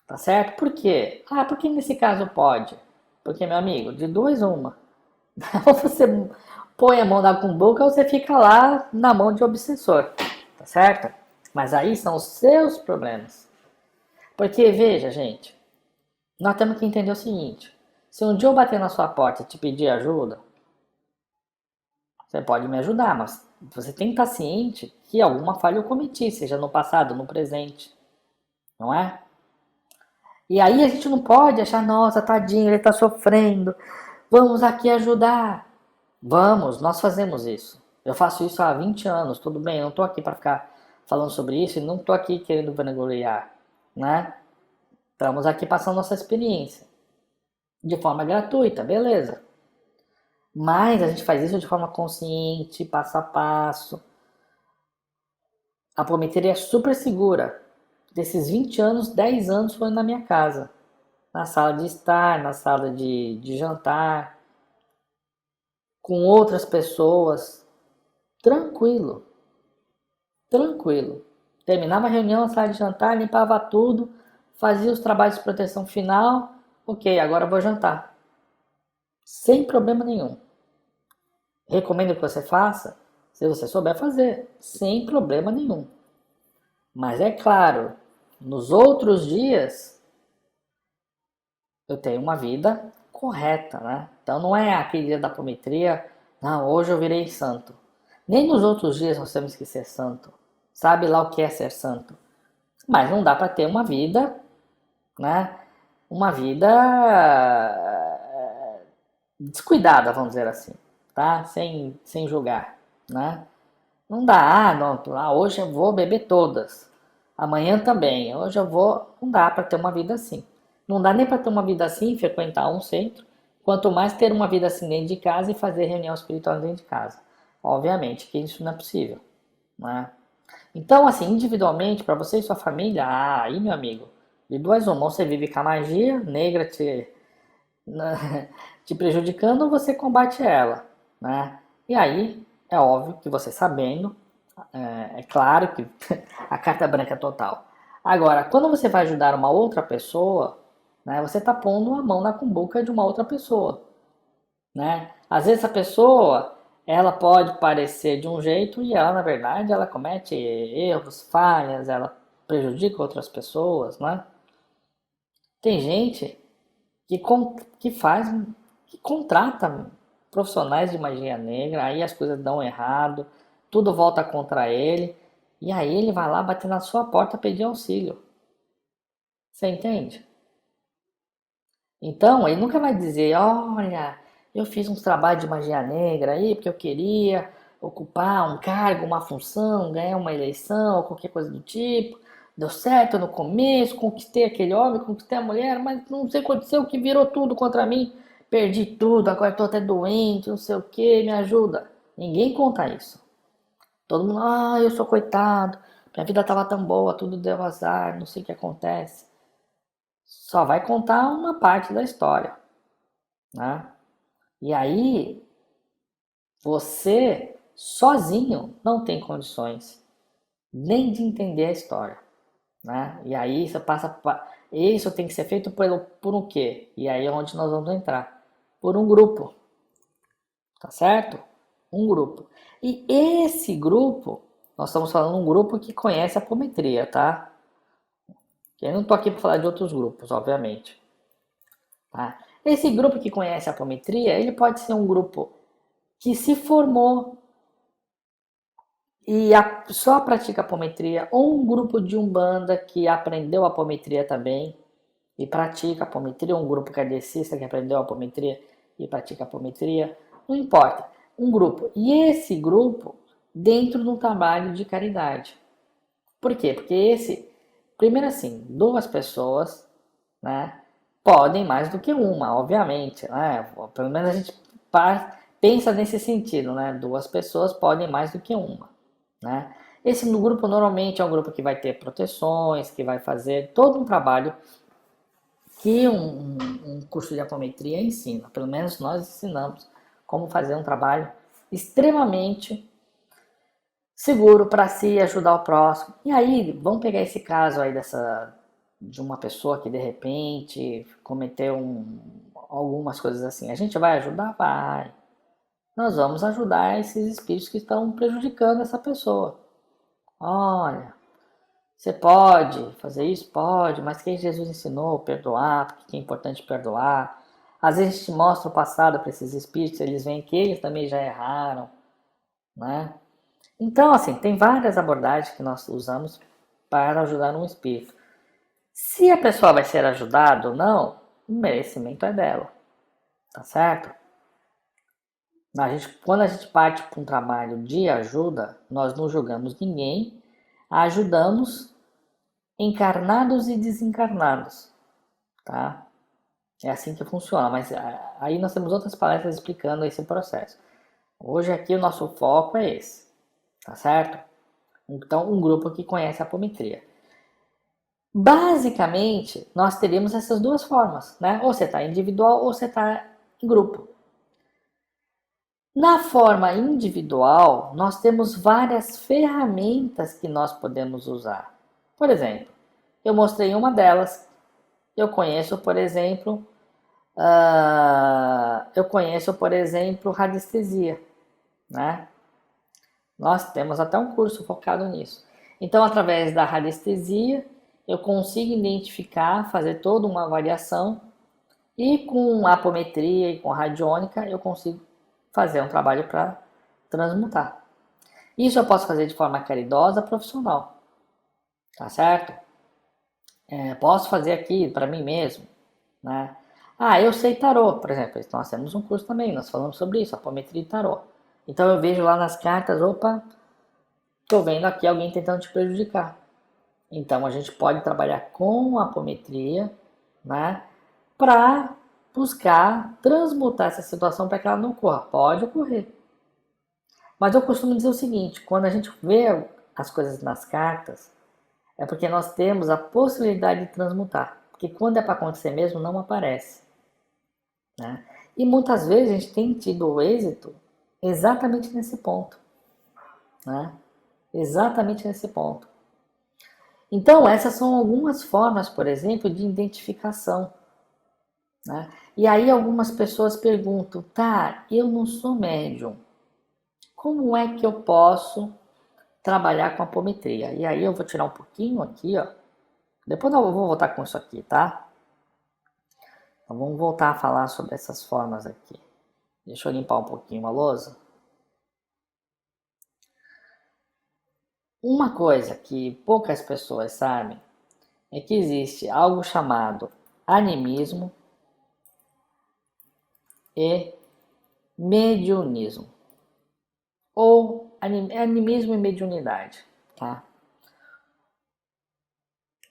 [SPEAKER 1] tá certo? Por quê? Ah, porque nesse caso pode. Porque, meu amigo, de duas uma. Ou você põe a mão na cumbuca ou você fica lá na mão de obsessor, tá certo? Mas aí são os seus problemas. Porque, veja, gente, nós temos que entender o seguinte: se um dia eu bater na sua porta e te pedir ajuda, você pode me ajudar, mas você tem que estar ciente que alguma falha eu cometi, seja no passado, no presente, não é? E aí a gente não pode achar, nossa, tadinho, ele está sofrendo, vamos aqui ajudar. Vamos, nós fazemos isso. Eu faço isso há 20 anos, tudo bem, eu não estou aqui para ficar falando sobre isso e não estou aqui querendo vangloriar, né? Estamos aqui passando nossa experiência de forma gratuita, beleza. Mas a gente faz isso de forma consciente, passo a passo. A apometria é super segura. Desses 20 anos, 10 anos foi na minha casa. Na sala de estar, na sala de jantar, com outras pessoas. Tranquilo, tranquilo. Terminava a reunião, na sala de jantar, limpava tudo, fazia os trabalhos de proteção final. Ok, agora vou jantar. Sem problema nenhum. Recomendo que você faça, se você souber fazer, sem problema nenhum. Mas é claro, nos outros dias eu tenho uma vida correta, né? Então não é aquele dia da apometria, não, hoje eu virei santo. Nem nos outros dias nós temos que ser santo. Sabe lá o que é ser santo. Mas não dá para ter uma vida, né? Uma vida descuidada, vamos dizer assim, tá? Sem julgar, né? Não dá, não, hoje eu vou beber todas. Amanhã também, hoje eu vou. Não dá para ter uma vida assim. Não dá nem para ter uma vida assim e frequentar um centro, quanto mais ter uma vida assim dentro de casa e fazer reunião espiritual dentro de casa. Obviamente que isso não é possível, né? Então, assim, individualmente, para você e sua família, aí, meu amigo, de duas uma, ou você vive com a magia negra te prejudicando, ou você combate ela, né? E aí, é óbvio que você sabendo, é claro que a carta branca é total. Agora, quando você vai ajudar uma outra pessoa, né, você está pondo a mão na cumbuca de uma outra pessoa, né? Às vezes a pessoa, ela pode parecer de um jeito e ela, na verdade, ela comete erros, falhas, ela prejudica outras pessoas, né? Tem gente que faz, que contrata profissionais de magia negra, aí as coisas dão errado, tudo volta contra ele, e aí ele vai lá bater na sua porta pedir auxílio. Você entende? Então, ele nunca vai dizer, olha, eu fiz uns trabalhos de magia negra aí porque eu queria ocupar um cargo, uma função, ganhar uma eleição ou qualquer coisa do tipo. Deu certo no começo, conquistei aquele homem, conquistei a mulher, mas não sei o que aconteceu, que virou tudo contra mim. Perdi tudo, agora estou até doente, não sei o que, me ajuda. Ninguém conta isso. Todo mundo, eu sou coitado, minha vida estava tão boa, tudo deu azar, não sei o que acontece. Só vai contar uma parte da história, né? E aí, você sozinho não tem condições nem de entender a história, né? E aí você passa, isso tem que ser feito por um quê? E aí é onde nós vamos entrar, por um grupo, tá certo? Um grupo. E esse grupo, nós estamos falando de um grupo que conhece a apometria, tá? Eu não tô aqui para falar de outros grupos, obviamente. Tá? Esse grupo que conhece a apometria, ele pode ser um grupo que se formou e só pratica apometria, ou um grupo de umbanda que aprendeu apometria também e pratica apometria, um grupo kardecista que aprendeu apometria e pratica apometria, não importa, um grupo. E esse grupo dentro de um trabalho de caridade. Por quê? Porque primeiro assim, duas pessoas, né, podem mais do que uma, obviamente, né? Pelo menos a gente pensa nesse sentido, né? Duas pessoas podem mais do que uma, né? Esse grupo normalmente é um grupo que vai ter proteções, que vai fazer todo um trabalho que um curso de apometria ensina. Pelo menos nós ensinamos como fazer um trabalho extremamente seguro para si ajudar o próximo. E aí, vamos pegar esse caso aí de uma pessoa que de repente cometeu algumas coisas assim. A gente vai ajudar? Vai. Nós vamos ajudar esses espíritos que estão prejudicando essa pessoa. Olha, você pode fazer isso? Pode, mas quem Jesus ensinou? Perdoar, porque é importante perdoar. Às vezes a gente mostra o passado para esses espíritos, eles veem que eles também já erraram, né? Então, assim, tem várias abordagens que nós usamos para ajudar um espírito. Se a pessoa vai ser ajudada ou não, o merecimento é dela, tá certo? Quando a gente parte para um trabalho de ajuda, nós não julgamos ninguém, ajudamos encarnados e desencarnados, tá? É assim que funciona, mas aí nós temos outras palestras explicando esse processo. Hoje aqui o nosso foco é esse, tá certo? Então, um grupo que conhece a apometria. Basicamente, nós teríamos essas duas formas, né? Ou você está individual ou você está em grupo. Na forma individual, nós temos várias ferramentas que nós podemos usar. Por exemplo, eu mostrei uma delas. Eu conheço, por exemplo, radiestesia, né? Nós temos até um curso focado nisso. Então, através da radiestesia, eu consigo identificar, fazer toda uma avaliação e com apometria e com radiônica eu consigo fazer um trabalho para transmutar. Isso eu posso fazer de forma caridosa, profissional, tá certo? Posso fazer aqui para mim mesmo, né? Ah, eu sei tarô, por exemplo. Nós temos um curso também, nós falamos sobre isso, apometria e tarô. Então eu vejo lá nas cartas, opa, tô vendo aqui alguém tentando te prejudicar. Então a gente pode trabalhar com a apometria, né, para buscar transmutar essa situação para que ela não ocorra. Pode ocorrer. Mas eu costumo dizer o seguinte, quando a gente vê as coisas nas cartas, é porque nós temos a possibilidade de transmutar. Porque quando é para acontecer mesmo, não aparece, né? E muitas vezes a gente tem tido êxito exatamente nesse ponto, né? Exatamente nesse ponto. Então, essas são algumas formas, por exemplo, de identificação, né? E aí algumas pessoas perguntam, tá, eu não sou médium, como é que eu posso trabalhar com apometria? E aí eu vou tirar um pouquinho aqui, ó. Depois eu vou voltar com isso aqui, tá? Então vamos voltar a falar sobre essas formas aqui. Deixa eu limpar um pouquinho a lousa. Uma coisa que poucas pessoas sabem é que existe algo chamado animismo e mediunismo. Ou animismo e mediunidade, tá?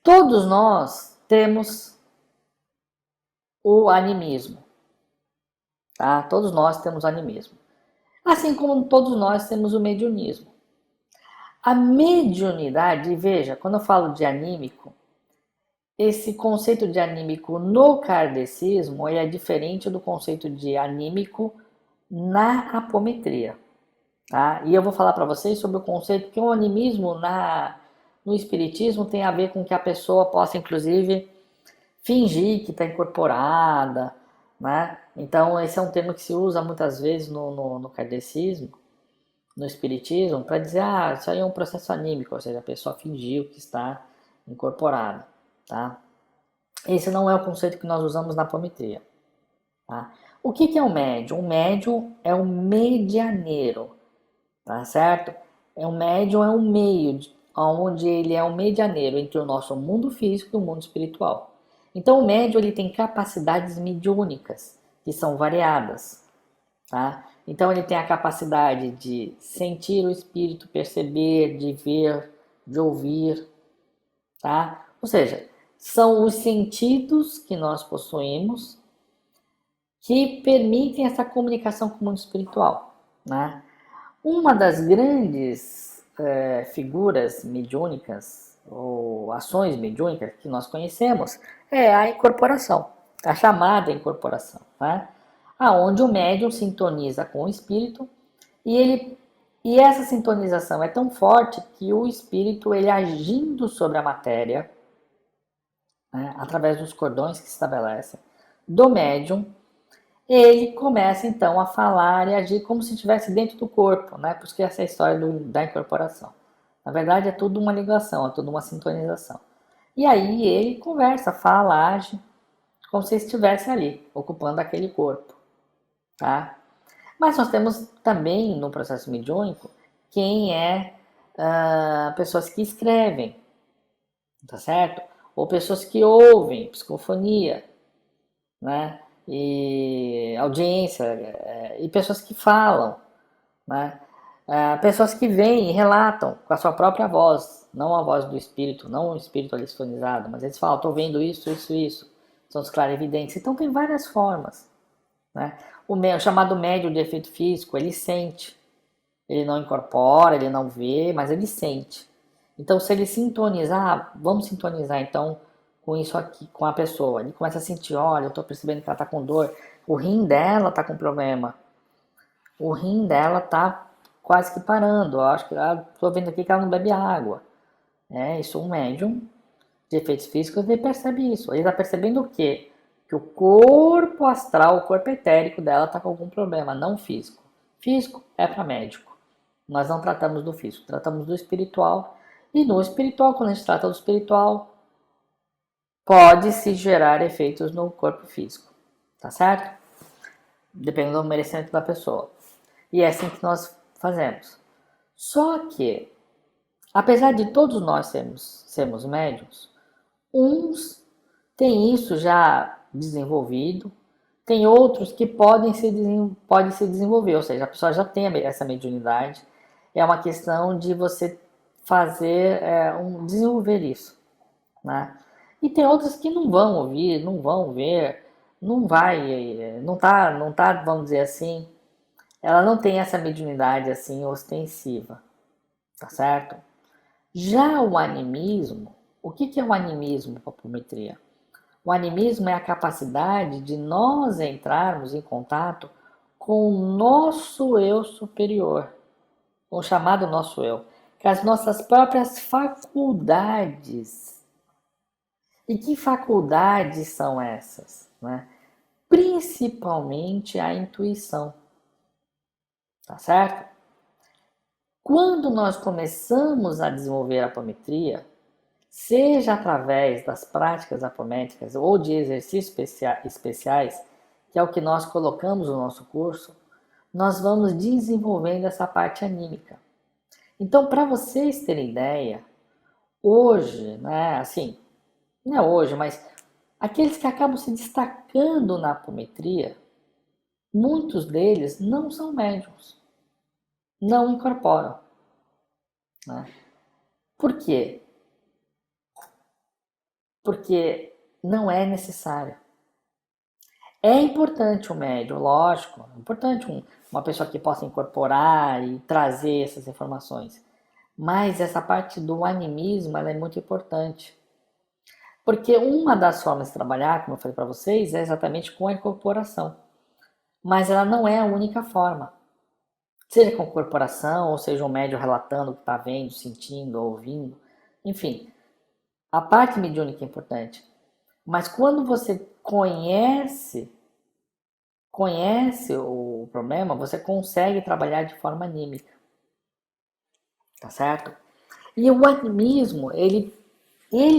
[SPEAKER 1] Todos nós temos o animismo, tá? Todos nós temos animismo. Assim como todos nós temos o mediunismo. A mediunidade, veja, quando eu falo de anímico, esse conceito de anímico no kardecismo é diferente do conceito de anímico na apometria. Tá? E eu vou falar para vocês sobre o conceito que o animismo no espiritismo tem a ver com que a pessoa possa, inclusive, fingir que está incorporada, né? Então, esse é um termo que se usa muitas vezes no kardecismo, no espiritismo, para dizer, ah, isso aí é um processo anímico, ou seja, a pessoa fingiu que está incorporada, tá? Esse não é o conceito que nós usamos na apometria, tá? O que é um médium? Um médium é um medianeiro, tá certo? Um médium é um meio, onde ele é um medianeiro entre o nosso mundo físico e o mundo espiritual. Então o médium ele tem capacidades mediúnicas, que são variadas, tá? Então ele tem a capacidade de sentir o espírito, perceber, de ver, de ouvir, tá? Ou seja, são os sentidos que nós possuímos que permitem essa comunicação com o mundo espiritual, né? Uma das grandes figuras mediúnicas ou ações mediúnicas que nós conhecemos é a incorporação, a chamada incorporação, né? Aonde o médium sintoniza com o espírito e essa sintonização é tão forte que o espírito ele agindo sobre a matéria, né, através dos cordões que se estabelecem do médium, ele começa então a falar e agir como se estivesse dentro do corpo, né? Por isso que essa é a história da incorporação. Na verdade é tudo uma ligação, é tudo uma sintonização. E aí ele conversa, fala, age, como se estivesse ali, ocupando aquele corpo, tá? Mas nós temos também no processo mediúnico quem é pessoas que escrevem, tá certo? Ou pessoas que ouvem psicofonia, né? E audiência, e pessoas que falam, né? Pessoas que vêm e relatam com a sua própria voz, não a voz do espírito, não o espírito ali sintonizado, mas eles falam, estou vendo isso, isso, isso. São os clarividentes. Então tem várias formas, né? O chamado médium de efeito físico, ele sente, Ele não incorpora, ele não vê, mas ele sente. Então, se ele sintonizar, vamos sintonizar então com isso aqui, com a pessoa. Ele começa a sentir, olha, eu estou percebendo que ela está com dor, o rim dela está com problema, o rim dela está quase que parando. Eu acho que estou vendo aqui que ela não bebe água. Isso um médium de efeitos físicos ele percebe isso. Ele está percebendo o quê? Que o corpo astral, o corpo etérico dela está com algum problema, não físico. Físico é para médico. Nós não tratamos do físico, tratamos do espiritual. E no espiritual, quando a gente trata do espiritual, pode-se gerar efeitos no corpo físico. Tá certo? Dependendo do merecimento da pessoa. E é assim que nós fazemos. Só que, apesar de todos nós sermos médiums, uns têm isso já desenvolvido, tem outros que podem se desenvolver, ou seja, a pessoa já tem essa mediunidade. É uma questão de você fazer, desenvolver isso, né? E tem outros que não vão ouvir, não vão ver, não tá, vamos dizer assim, ela não tem essa mediunidade assim ostensiva, tá certo? Já o animismo, o que é o animismo, apometria? O animismo é a capacidade de nós entrarmos em contato com o nosso eu superior, o chamado nosso eu, com as nossas próprias faculdades. E que faculdades são essas? Né? Principalmente a intuição, tá certo? Quando nós começamos a desenvolver a apometria, seja através das práticas apométricas ou de exercícios especiais, que é o que nós colocamos no nosso curso, nós vamos desenvolvendo essa parte anímica. Então, para vocês terem ideia, hoje, né, assim, não é hoje, mas aqueles que acabam se destacando na apometria, muitos deles não são médiums, não incorporam. Né? Por quê? Porque não é necessário. É importante o médium, lógico, é importante uma pessoa que possa incorporar e trazer essas informações. Mas essa parte do animismo ela é muito importante. Porque uma das formas de trabalhar, como eu falei para vocês, é exatamente com a incorporação. Mas ela não é a única forma. Seja com incorporação, ou seja um médium relatando o que está vendo, sentindo, ouvindo. Enfim, a parte mediúnica é importante. Mas quando você conhece o problema, você consegue trabalhar de forma anímica, tá certo? E o animismo, ele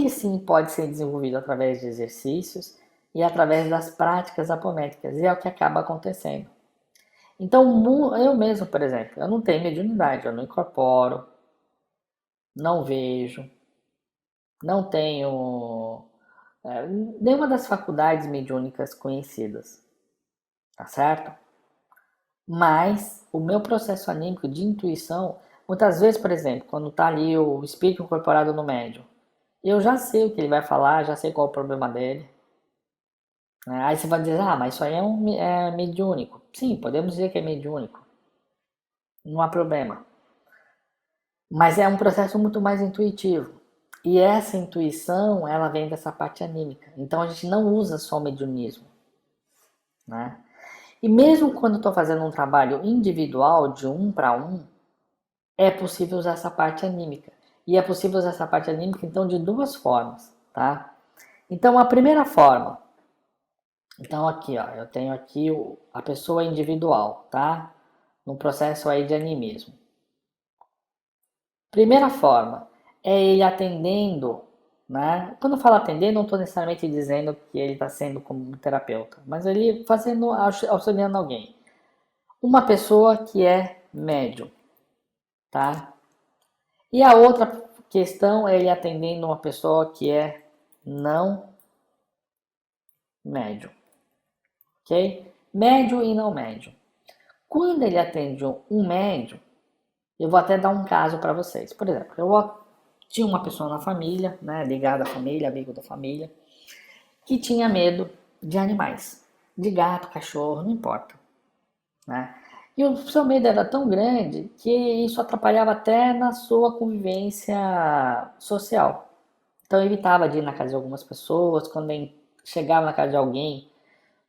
[SPEAKER 1] sim pode ser desenvolvido através de exercícios e através das práticas apométricas, e é o que acaba acontecendo. Então, eu mesmo, por exemplo, eu não tenho mediunidade, eu não incorporo, não vejo, não tenho nenhuma das faculdades mediúnicas conhecidas, tá certo? Mas o meu processo anímico de intuição, muitas vezes, por exemplo, quando está ali o espírito incorporado no médium, eu já sei o que ele vai falar, já sei qual é o problema dele. Né? Aí você vai dizer, mas isso aí é mediúnico. Sim, podemos dizer que é mediúnico. Não há problema. Mas é um processo muito mais intuitivo. E essa intuição, ela vem dessa parte anímica. Então a gente não usa só o mediunismo. Né? E mesmo quando estou fazendo um trabalho individual, de um para um, é possível usar essa parte anímica. E é possível usar essa parte anímica, então, de duas formas, tá? Então, a primeira forma. Então, aqui, ó, eu tenho aqui a pessoa individual, tá? No processo aí de animismo. Primeira forma é ele atendendo, né? Quando eu falo atender, não estou necessariamente dizendo que ele está sendo como um terapeuta, mas ele fazendo, auxiliando alguém. Uma pessoa que é médium, tá? E a outra questão é ele atendendo uma pessoa que é não médium, ok? Médium e não médium. Quando ele atende um médium, eu vou até dar um caso para vocês. Por exemplo, eu tinha uma pessoa na família, né, ligada à família, amigo da família, que tinha medo de animais, de gato, cachorro, não importa, né? E o seu medo era tão grande que isso atrapalhava até na sua convivência social. Então eu evitava de ir na casa de algumas pessoas, quando chegava na casa de alguém,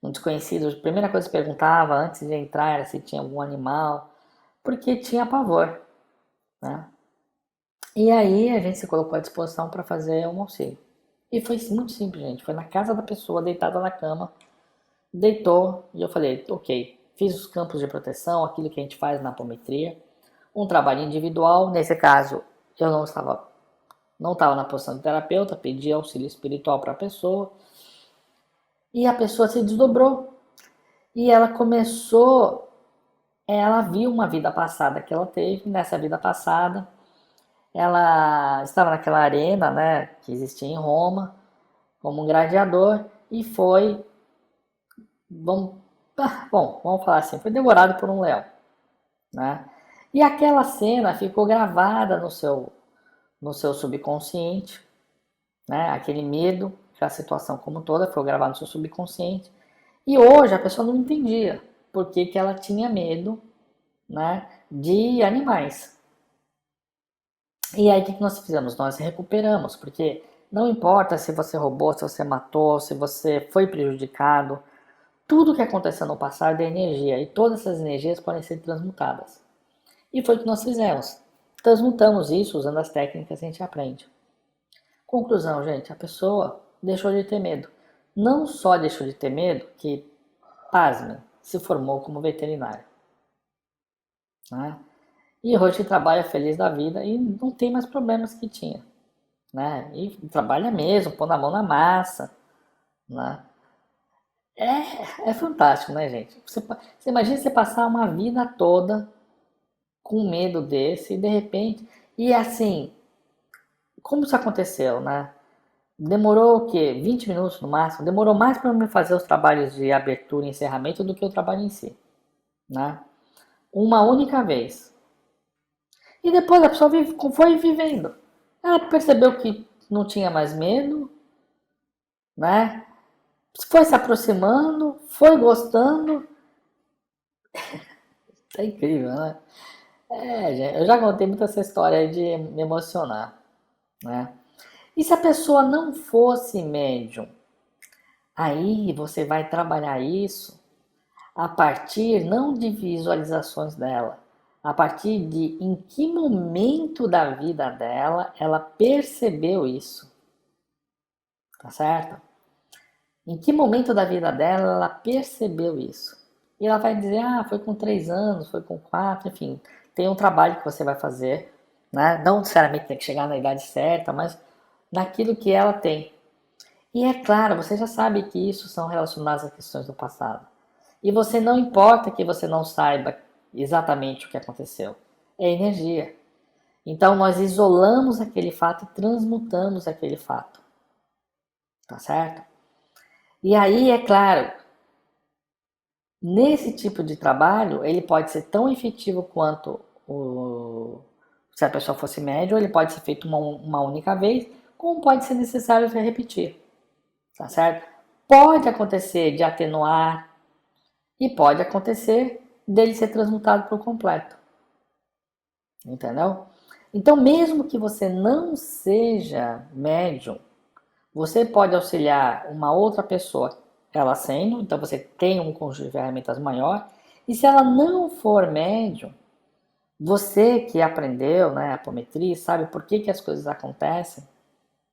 [SPEAKER 1] um desconhecido, a primeira coisa que perguntava antes de entrar era se tinha algum animal, porque tinha pavor, né? E aí a gente se colocou à disposição para fazer um auxílio. E foi muito simples, gente. Foi na casa da pessoa, deitada na cama, deitou e eu falei, ok, fiz os campos de proteção, aquilo que a gente faz na apometria, um trabalho individual. Nesse caso, eu não estava na posição de terapeuta, pedi auxílio espiritual para a pessoa e a pessoa se desdobrou e ela viu uma vida passada que ela teve. Nessa vida passada ela estava naquela arena, né, que existia em Roma, como um gladiador, e foi, vamos, vamos falar assim, foi devorado por um leão, né? E aquela cena ficou gravada no seu subconsciente, né? Aquele medo, aquela situação como toda, foi gravada no seu subconsciente. E hoje a pessoa não entendia por que ela tinha medo, né, de animais. E aí o que nós fizemos? Nós recuperamos, porque não importa se você roubou, se você matou, se você foi prejudicado, tudo que aconteceu no passado é energia e todas essas energias podem ser transmutadas. E foi o que nós fizemos. Transmutamos isso usando as técnicas que a gente aprende. Conclusão, gente, a pessoa deixou de ter medo. Não só deixou de ter medo, que, pasmem, se formou como veterinário, né? E hoje trabalha feliz da vida e não tem mais problemas que tinha, né? E trabalha mesmo, pondo a mão na massa, né? É fantástico, né, gente? Você imagina você passar uma vida toda com medo desse e de repente... E assim, como isso aconteceu, né? Demorou o quê? 20 minutos no máximo? Demorou mais para me fazer os trabalhos de abertura e encerramento do que o trabalho em si, né? Uma única vez. E depois a pessoa foi vivendo. Ela percebeu que não tinha mais medo, né? Foi se aproximando, foi gostando. É incrível, né? Gente, eu já contei muito essa história de me emocionar, né? E se a pessoa não fosse médium? Aí você vai trabalhar isso a partir não de visualizações dela, a partir de em que momento da vida dela ela percebeu isso, tá certo? Em que momento da vida dela ela percebeu isso? E ela vai dizer, foi com 3 anos, foi com 4, enfim, tem um trabalho que você vai fazer, né? Não necessariamente tem que chegar na idade certa, mas naquilo que ela tem. E é claro, você já sabe que isso são relacionados a questões do passado. E você não importa que você não saiba exatamente o que aconteceu. É energia. Então nós isolamos aquele fato e transmutamos aquele fato. Tá certo? E aí, é claro, nesse tipo de trabalho, ele pode ser tão efetivo quanto se a pessoa fosse médio, ele pode ser feito uma única vez, como pode ser necessário repetir. Tá certo? Pode acontecer de atenuar e pode acontecer dele ser transmutado por completo. Entendeu? Então, mesmo que você não seja médium, você pode auxiliar uma outra pessoa, ela sendo, então você tem um conjunto de ferramentas maior. E se ela não for médium, você que aprendeu, né, apometria, sabe por que as coisas acontecem,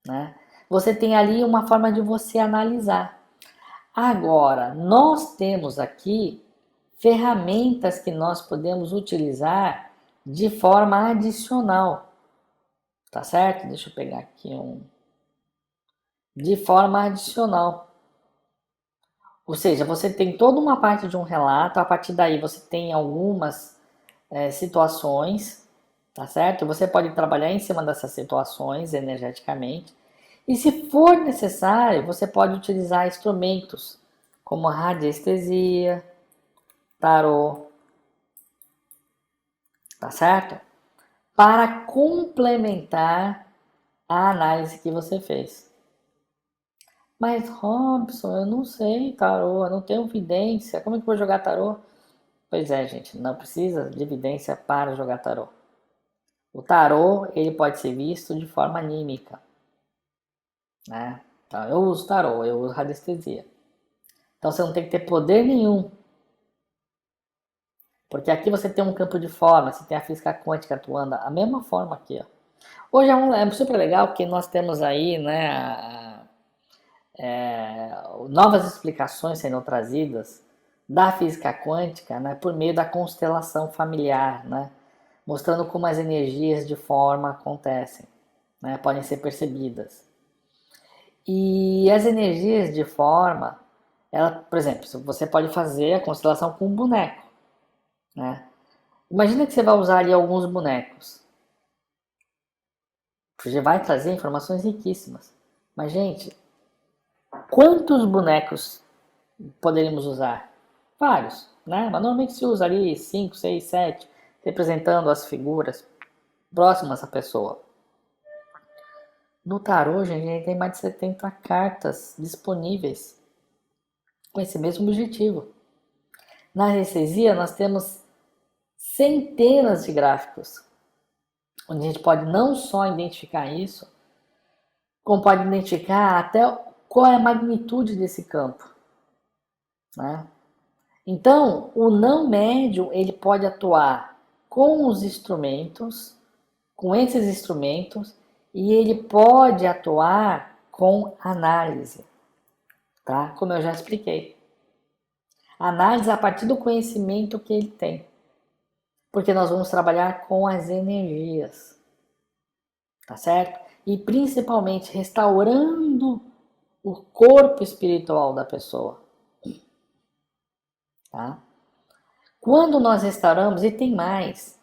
[SPEAKER 1] né? Você tem ali uma forma de você analisar. Agora, nós temos aqui ferramentas que nós podemos utilizar de forma adicional, tá certo? Deixa eu pegar aqui de forma adicional. Ou seja, você tem toda uma parte de um relato, a partir daí você tem algumas situações, tá certo? Você pode trabalhar em cima dessas situações energeticamente. E se for necessário, você pode utilizar instrumentos como a radiestesia, tarô, tá certo? Para complementar a análise que você fez. Mas, Robson, eu não sei tarô, eu não tenho vidência, como é que eu vou jogar tarô? Pois é, gente, não precisa de evidência para jogar tarô. O tarô, ele pode ser visto de forma anímica, né? Então, eu uso tarô, eu uso radiestesia. Então, você não tem que ter poder nenhum. Porque aqui você tem um campo de forma, você tem a física quântica atuando a mesma forma aqui, ó. Hoje é super legal porque nós temos aí, né, novas explicações sendo trazidas da física quântica, né, por meio da constelação familiar, né, mostrando como as energias de forma acontecem, né, podem ser percebidas. E as energias de forma, ela, por exemplo, você pode fazer a constelação com um boneco, né? Imagina que você vai usar ali alguns bonecos. Você vai trazer informações riquíssimas. Mas, gente, quantos bonecos poderíamos usar? Vários, né? Mas normalmente se usa ali 5, 6, 7, representando as figuras próximas à pessoa. No tarô, gente, a gente tem mais de 70 cartas disponíveis com esse mesmo objetivo. Na anestesia, nós temos centenas de gráficos, onde a gente pode não só identificar isso, como pode identificar até qual é a magnitude desse campo, né? Então, o não médium, ele pode atuar com os instrumentos, com esses instrumentos, e ele pode atuar com análise, tá? Como eu já expliquei. Análise a partir do conhecimento que ele tem. Porque nós vamos trabalhar com as energias, tá certo? E principalmente restaurando o corpo espiritual da pessoa, tá? Quando nós restauramos, e tem mais,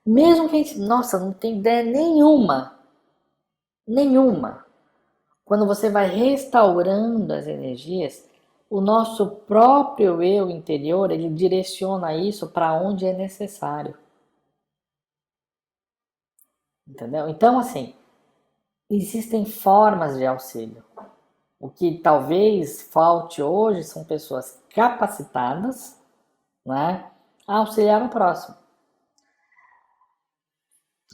[SPEAKER 1] mesmo que a gente, nossa, não tem ideia nenhuma, quando você vai restaurando as energias, o nosso próprio eu interior, ele direciona isso para onde é necessário. Entendeu? Então, assim, existem formas de auxílio. O que talvez falte hoje são pessoas capacitadas, né, a auxiliar o próximo.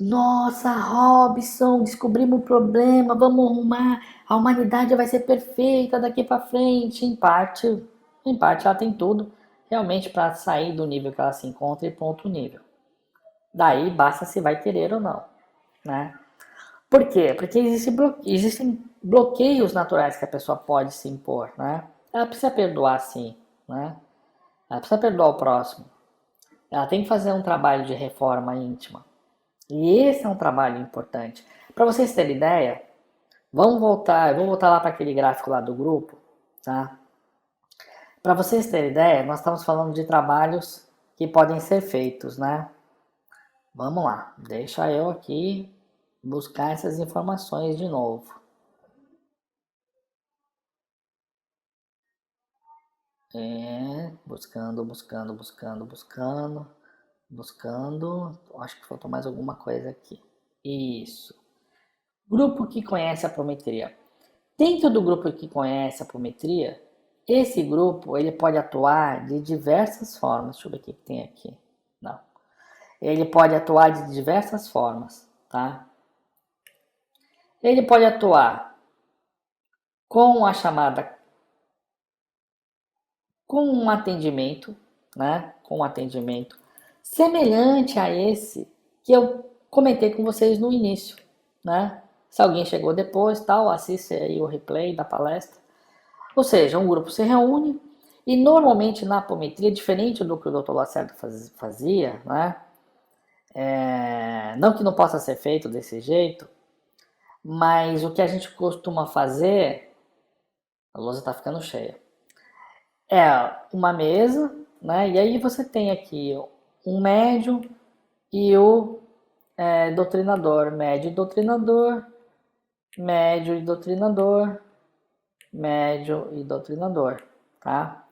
[SPEAKER 1] Nossa, Robson, descobrimos o problema, vamos arrumar, a humanidade vai ser perfeita daqui para frente. Em parte ela tem tudo realmente para sair do nível que ela se encontra e para outro nível. Daí basta se vai querer ou não, né? Por quê? Porque existem bloqueios naturais que a pessoa pode se impor, né? Ela precisa perdoar, sim, né? Ela precisa perdoar o próximo. Ela tem que fazer um trabalho de reforma íntima. E esse é um trabalho importante. Para vocês terem ideia, eu vou voltar lá para aquele gráfico lá do grupo, tá? Para vocês terem ideia, nós estamos falando de trabalhos que podem ser feitos, né? Vamos lá, deixa eu aqui buscar essas informações de novo. Buscando. Acho que faltou mais alguma coisa aqui. Isso. Grupo que conhece a apometria. Dentro do grupo que conhece a apometria, esse grupo ele pode atuar de diversas formas. Deixa eu ver o que tem aqui. Não. Ele pode atuar de diversas formas, tá? Ele pode atuar com a chamada, com um atendimento, né? Com um atendimento semelhante a esse que eu comentei com vocês no início, né? Se alguém chegou depois, tal, assiste aí o replay da palestra. Ou seja, um grupo se reúne e normalmente na apometria, diferente do que o Dr. Lacerda fazia, né? Não que não possa ser feito desse jeito, mas o que a gente costuma fazer, a lousa está ficando cheia, é uma mesa, né? E aí você tem aqui um médium e o doutrinador, médio e doutrinador, médio e doutrinador, médio e doutrinador, tá?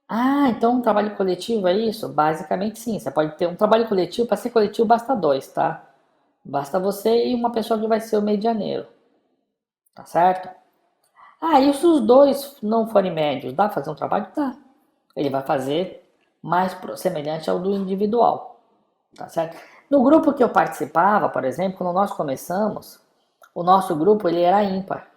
[SPEAKER 1] Ah, então um trabalho coletivo é isso? Basicamente sim, você pode ter um trabalho coletivo, para ser coletivo basta dois, tá? Basta você e uma pessoa que vai ser o medianeiro, tá certo? Ah, e se os dois não forem médios, dá pra fazer um trabalho? Dá. Ele vai fazer mais semelhante ao do individual, tá certo? No grupo que eu participava, por exemplo, quando nós começamos, o nosso grupo ele era ímpar.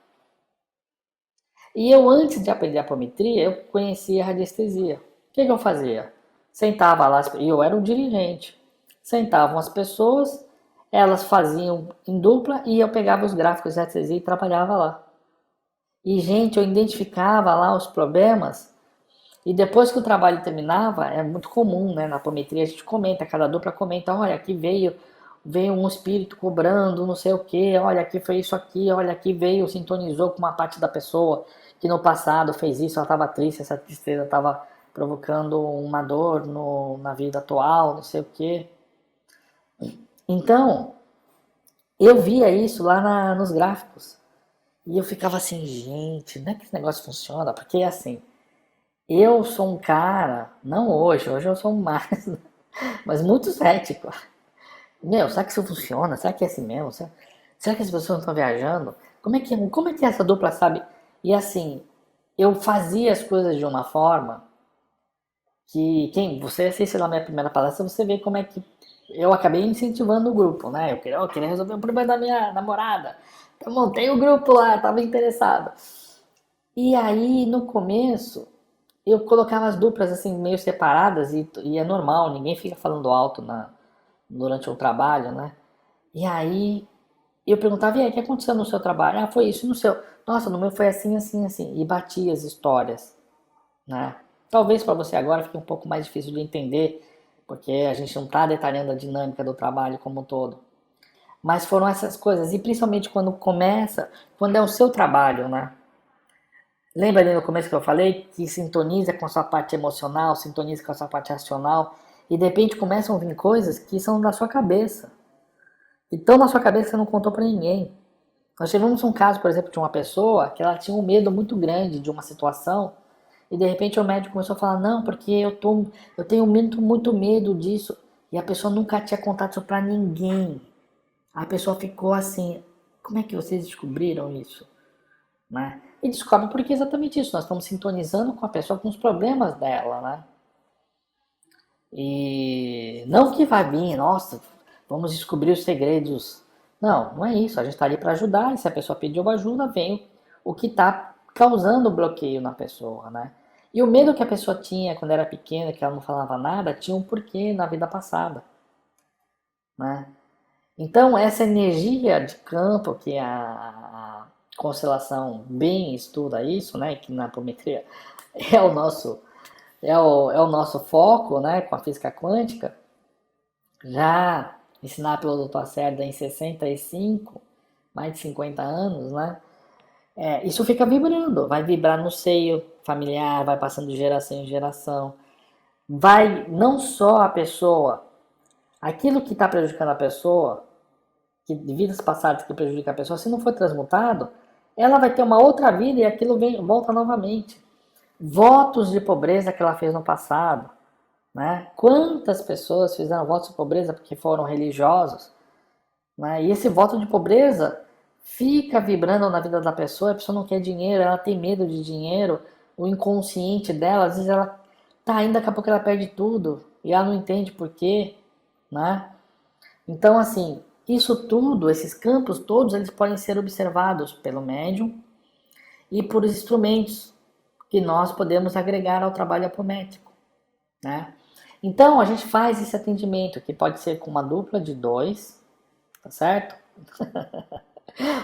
[SPEAKER 1] E eu, antes de aprender a apometria, eu conhecia a radiestesia. O que eu fazia? Sentava lá, e eu era o dirigente. Sentavam as pessoas, elas faziam em dupla e eu pegava os gráficos de radiestesia e trabalhava lá. E, gente, eu identificava lá os problemas e depois que o trabalho terminava, é muito comum, né? Na apometria a gente comenta, cada dupla comenta, olha, aqui veio um espírito cobrando não sei o que, olha, aqui foi isso aqui, olha, aqui veio, sintonizou com uma parte da pessoa que no passado fez isso, ela estava triste, essa tristeza estava provocando uma dor na vida atual, não sei o que. Então, eu via isso lá nos gráficos. E eu ficava assim, gente, não é que esse negócio funciona? Porque assim, eu sou um cara, não hoje eu sou mais, mas muito cético. Meu, será que isso funciona? Será que é assim mesmo? Será que as pessoas estão viajando? Como é que essa dupla sabe? E assim, eu fazia as coisas de uma forma que, você assiste lá a minha primeira palestra, você vê como é que eu acabei incentivando o grupo, né? Eu queria resolver o problema da minha namorada. Eu montei o grupo lá, estava interessado. E aí, no começo, eu colocava as duplas assim meio separadas e é normal, ninguém fica falando alto durante o trabalho, né? E aí eu perguntava, e aí, o que aconteceu no seu trabalho? Ah, foi isso, e no seu? Nossa, no meu foi assim, assim, assim. E batia as histórias, né? Talvez para você agora fique um pouco mais difícil de entender, porque a gente não está detalhando a dinâmica do trabalho como um todo. Mas foram essas coisas, e principalmente quando é o seu trabalho, né? Lembra ali no começo que eu falei que sintoniza com a sua parte emocional, sintoniza com a sua parte racional, e de repente começam a vir coisas que são da sua cabeça. Então na sua cabeça você não contou para ninguém. Nós tivemos um caso, por exemplo, de uma pessoa que ela tinha um medo muito grande de uma situação e de repente o médico começou a falar, não, porque eu tenho muito medo disso. E a pessoa nunca tinha contado isso para ninguém. A pessoa ficou assim, como é que vocês descobriram isso? Né? E descobre porque é exatamente isso, nós estamos sintonizando com a pessoa, com os problemas dela, né? E não que vai vir, nossa, vamos descobrir os segredos. Não, não é isso, a gente está ali para ajudar, e se a pessoa pediu ajuda, vem o que está causando bloqueio na pessoa, né? E o medo que a pessoa tinha quando era pequena, que ela não falava nada, tinha um porquê na vida passada, né? Então, essa energia de campo que a constelação bem estuda isso, né, que na apometria é o nosso é o nosso foco, né, com a física quântica, já ensinado pelo Dr. Lacerda em 65, mais de 50 anos, né, isso fica vibrando, vai vibrar no seio familiar, vai passando de geração em geração, vai não só a pessoa, aquilo que está prejudicando a pessoa, de vidas passadas que prejudica a pessoa, se não for transmutado, ela vai ter uma outra vida e aquilo volta novamente. Votos de pobreza que ela fez no passado, né? Quantas pessoas fizeram votos de pobreza porque foram religiosos, né? E esse voto de pobreza fica vibrando na vida da pessoa, a pessoa não quer dinheiro, ela tem medo de dinheiro, o inconsciente dela, às vezes ela tá indo, daqui a pouco ela perde tudo e ela não entende por quê, né? Então, assim, isso tudo, esses campos todos, eles podem ser observados pelo médium e por instrumentos que nós podemos agregar ao trabalho apométrico, né? Então, a gente faz esse atendimento, que pode ser com uma dupla de dois, tá certo?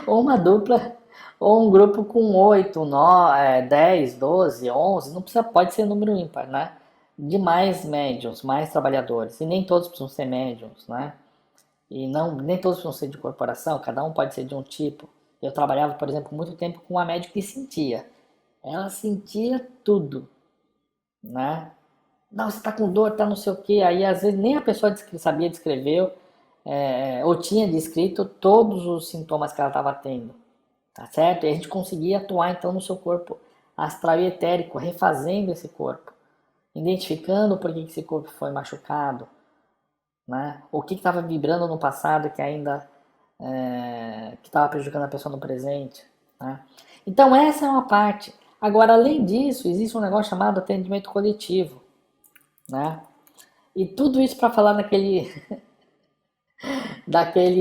[SPEAKER 1] Ou uma dupla, ou um grupo com 8, 9, 10, 12, 11, não precisa, pode ser número ímpar, né? De mais médiums, mais trabalhadores, e nem todos precisam ser médiums, né? E não, nem todos precisam ser de corporação, cada um pode ser de um tipo. Eu trabalhava, por exemplo, muito tempo com uma médica que sentia. Ela sentia tudo, né? Não, você tá com dor, tá não sei o que. Aí às vezes nem a pessoa sabia descrever ou tinha descrito todos os sintomas que ela estava tendo, tá certo? E a gente conseguia atuar então no seu corpo astral e etérico, refazendo esse corpo, identificando por que esse corpo foi machucado, né? O que estava vibrando no passado que ainda que estava prejudicando a pessoa no presente, né? Então essa é uma parte. Agora, além disso, existe um negócio chamado atendimento coletivo. né? E tudo isso para falar daquele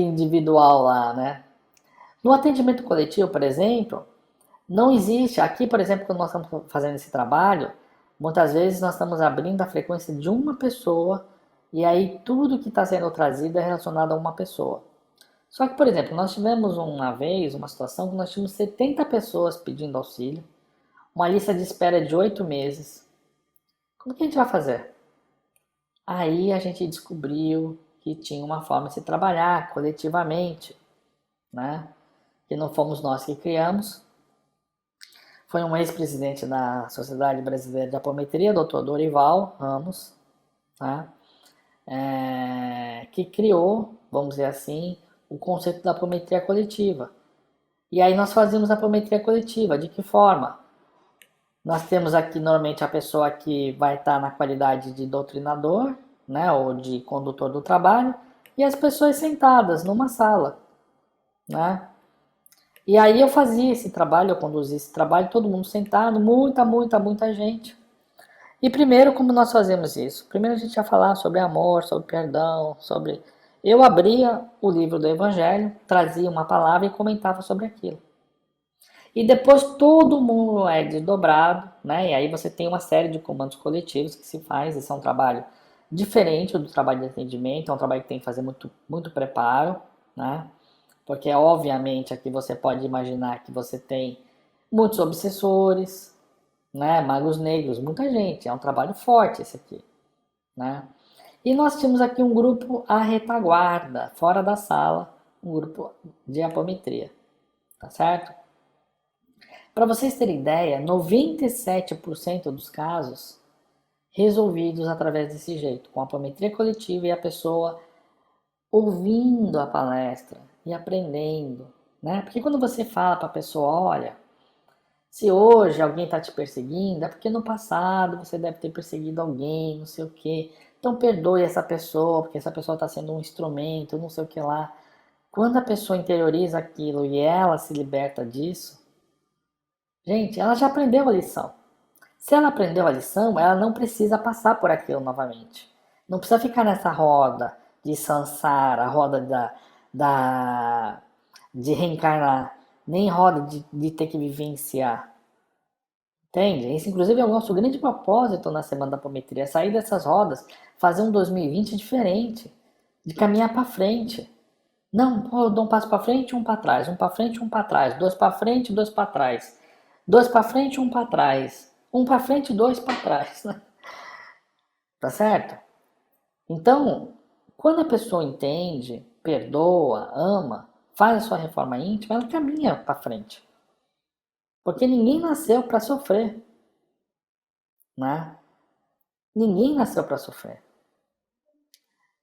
[SPEAKER 1] individual lá, né? No atendimento coletivo, por exemplo, não existe, aqui, por exemplo, quando nós estamos fazendo esse trabalho, muitas vezes nós estamos abrindo a frequência de uma pessoa e aí tudo que está sendo trazido é relacionado a uma pessoa. Só que, por exemplo, nós tivemos uma vez uma situação que nós tínhamos 70 pessoas pedindo auxílio, uma lista de espera de 8 meses. Como que a gente vai fazer? Aí a gente descobriu que tinha uma forma de se trabalhar coletivamente, né? Que não fomos nós que criamos. Foi um ex-presidente da Sociedade Brasileira de Apometria, Dr. Dorival Ramos, tá? Que criou, vamos dizer assim, o conceito da apometria coletiva. E aí nós fazíamos a apometria coletiva. De que forma? Nós temos aqui normalmente a pessoa que vai estar na qualidade de doutrinador, né, ou de condutor do trabalho, e as pessoas sentadas numa sala, né? E aí eu fazia esse trabalho, eu conduzia esse trabalho, todo mundo sentado, muita gente. E primeiro, como nós fazemos isso? Primeiro a gente ia falar sobre amor, sobre perdão, sobre... Eu abria o livro do Evangelho, trazia uma palavra e comentava sobre aquilo. E depois todo mundo é desdobrado, né? E aí você tem uma série de comandos coletivos que se faz. Esse é um trabalho diferente do trabalho de atendimento, é um trabalho que tem que fazer muito preparo, né? Porque obviamente aqui você pode imaginar que você tem muitos obsessores, né? Magos negros, muita gente. É um trabalho forte esse aqui, né? E nós tínhamos aqui um grupo à retaguarda, fora da sala, um grupo de apometria, tá certo? Para vocês terem ideia, 97% dos casos resolvidos através desse jeito, com a apometria coletiva e a pessoa ouvindo a palestra e aprendendo, né? Porque quando você fala para a pessoa, olha, se hoje alguém está te perseguindo, é porque no passado você deve ter perseguido alguém, não sei o quê. Então perdoe essa pessoa, porque essa pessoa está sendo um instrumento, não sei o que lá. Quando a pessoa interioriza aquilo e ela se liberta disso, gente, ela já aprendeu a lição. Se ela aprendeu a lição, ela não precisa passar por aquilo novamente. Não precisa ficar nessa roda de samsara, roda de reencarnar, nem roda de ter que vivenciar. Entende? Esse, inclusive, é o nosso grande propósito na Semana da Apometria, é sair dessas rodas, fazer um 2020 diferente, de caminhar para frente. Não, eu dou um passo para frente, um para trás, um para frente, um para trás, dois para frente, dois para trás, dois para frente, um para trás, um para frente, dois para trás, tá certo? Então, quando a pessoa entende, perdoa, ama, faz a sua reforma íntima, ela caminha para frente, porque ninguém nasceu para sofrer, né? Ninguém nasceu para sofrer.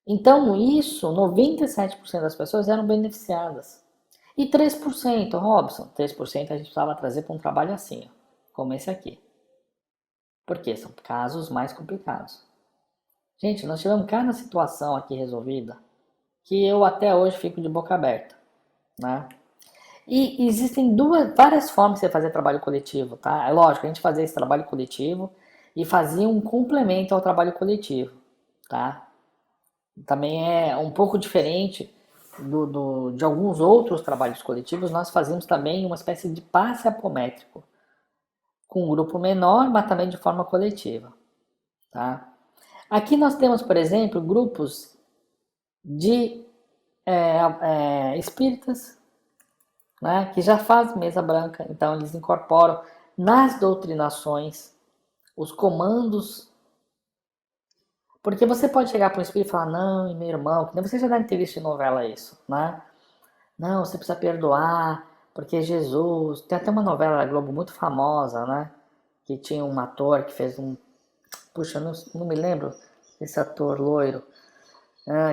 [SPEAKER 1] Então, isso, 97% das pessoas eram beneficiadas. E 3%, Robson, 3% a gente precisava trazer para um trabalho assim, ó, como esse aqui. Porque são casos mais complicados. Gente, nós tivemos cada situação aqui resolvida que eu até hoje fico de boca aberta, né? E existem várias formas de você fazer trabalho coletivo, tá? É lógico, a gente fazia esse trabalho coletivo e fazia um complemento ao trabalho coletivo, tá? Também é um pouco diferente de alguns outros trabalhos coletivos. Nós fazíamos também uma espécie de passe apométrico, com um grupo menor, mas também de forma coletiva, tá? Aqui nós temos, por exemplo, grupos de espíritas, né, que já fazem mesa branca, então eles incorporam nas doutrinações os comandos. Porque você pode chegar para um espírito e falar, não, meu irmão, que nem você já deve ter visto em novela isso, né? Não, você precisa perdoar, porque Jesus... Tem até uma novela da Globo muito famosa, né? Que tinha um ator que fez um... Puxa, não me lembro desse ator loiro.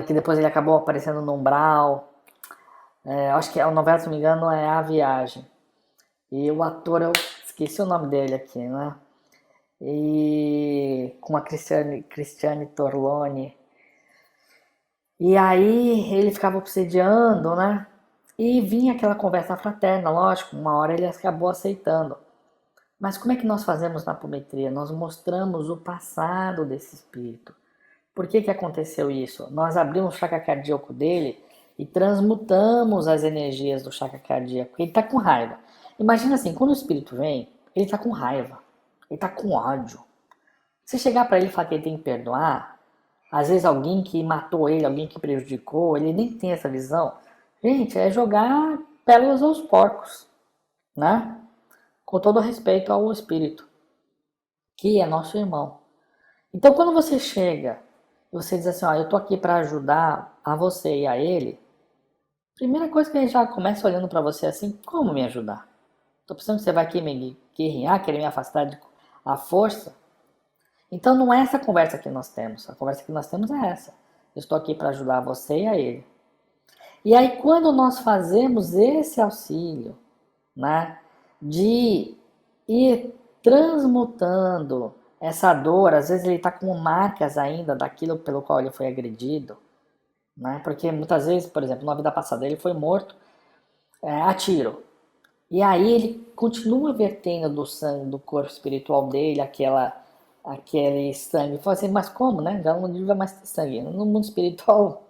[SPEAKER 1] Que depois ele acabou aparecendo no Umbral. Acho que a novela, se não me engano, é A Viagem. E o ator, eu esqueci o nome dele aqui, né? E com a Cristiane Torlone. E aí ele ficava obsediando, né? E vinha aquela conversa fraterna, lógico, uma hora ele acabou aceitando. Mas como é que nós fazemos na apometria? Nós mostramos o passado desse espírito. Por que aconteceu isso? Nós abrimos o chakra cardíaco dele e transmutamos as energias do chakra cardíaco. Ele está com raiva. Imagina assim, quando o espírito vem, ele está com raiva. Ele está com ódio. Se chegar para ele e falar que ele tem que perdoar, às vezes alguém que matou ele, alguém que prejudicou, ele nem tem essa visão. Gente, é jogar pérolas aos porcos, né? Com todo respeito ao espírito, que é nosso irmão. Então, quando você chega e você diz assim, ó, eu tô aqui para ajudar a você e a ele, primeira coisa que ele já começa olhando para você assim, como me ajudar? Tô pensando que você vai aqui me guerrear, querer me afastar de a força? Então não é essa conversa que nós temos. A conversa que nós temos é essa. Eu estou aqui para ajudar você e a ele. E aí quando nós fazemos esse auxílio, né, de ir transmutando essa dor, às vezes ele está com marcas ainda daquilo pelo qual ele foi agredido, né, porque muitas vezes, por exemplo, na vida passada ele foi morto a tiro. E aí ele continua vertendo do sangue do corpo espiritual dele aquele sangue. Fala assim, mas como, né? Já não devia mais ter sangue. No mundo espiritual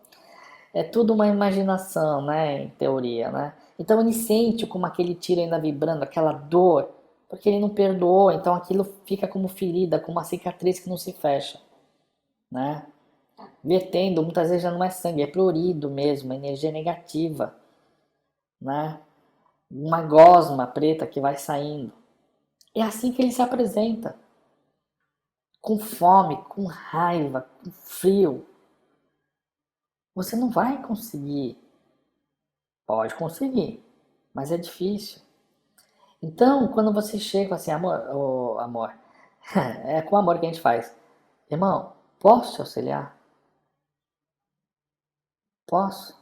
[SPEAKER 1] é tudo uma imaginação, né? Em teoria, né? Então ele sente como aquele tiro ainda vibrando, aquela dor, porque ele não perdoou. Então aquilo fica como ferida, como uma cicatriz que não se fecha, né? Vertendo, muitas vezes já não é sangue, é prurido mesmo, energia negativa, né? Uma gosma preta que vai saindo. É assim que ele se apresenta. Com fome, com raiva, com frio. Você não vai conseguir. Pode conseguir, mas é difícil. Então, quando você chega assim, amor, oh, amor, é com amor que a gente faz. Irmão, posso te auxiliar? Posso?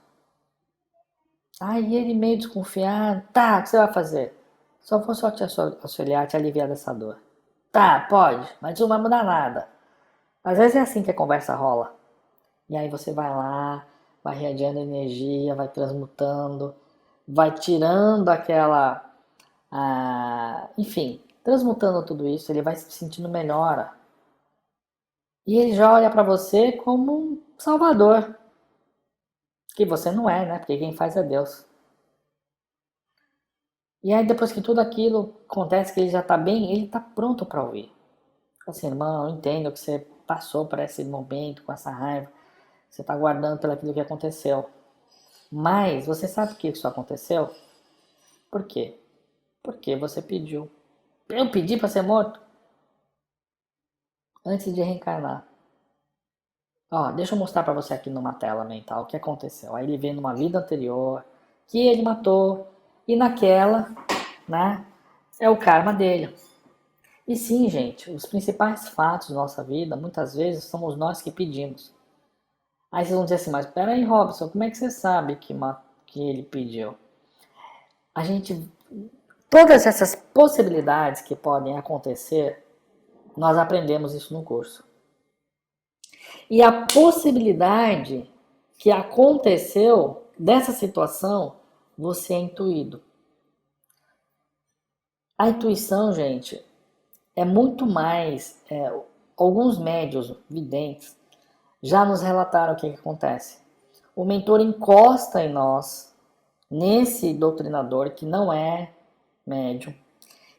[SPEAKER 1] Aí ele meio desconfiado. Tá, o que você vai fazer? Só vou só te auxiliar, te aliviar dessa dor. Tá, pode, mas isso não vai mudar nada. Às vezes é assim que a conversa rola. E aí você vai lá, vai irradiando energia, vai transmutando, vai tirando aquela. Enfim, transmutando tudo isso, ele vai se sentindo melhor. E ele já olha para você como um salvador. Que você não é, né? Porque quem faz é Deus. E aí depois que tudo aquilo acontece, que ele já tá bem, ele tá pronto para ouvir. Assim, irmão, eu entendo que você passou por esse momento com essa raiva. Você tá guardando pelo aquilo que aconteceu. Mas você sabe por que isso aconteceu? Por quê? Porque você pediu. Eu pedi para ser morto antes de reencarnar. Ó, deixa eu mostrar para você aqui numa tela mental o que aconteceu. Aí ele vê numa vida anterior que ele matou e naquela, né, é o karma dele. E sim, gente, os principais fatos da nossa vida, muitas vezes, somos nós que pedimos. Aí vocês vão dizer assim, mas peraí, Robson, como é que você sabe que ele pediu? A gente, todas essas possibilidades que podem acontecer, nós aprendemos isso no curso. E a possibilidade que aconteceu dessa situação, você é intuído. A intuição, gente, é muito mais. Alguns médios videntes já nos relataram o que acontece. O mentor encosta em nós, nesse doutrinador que não é médium,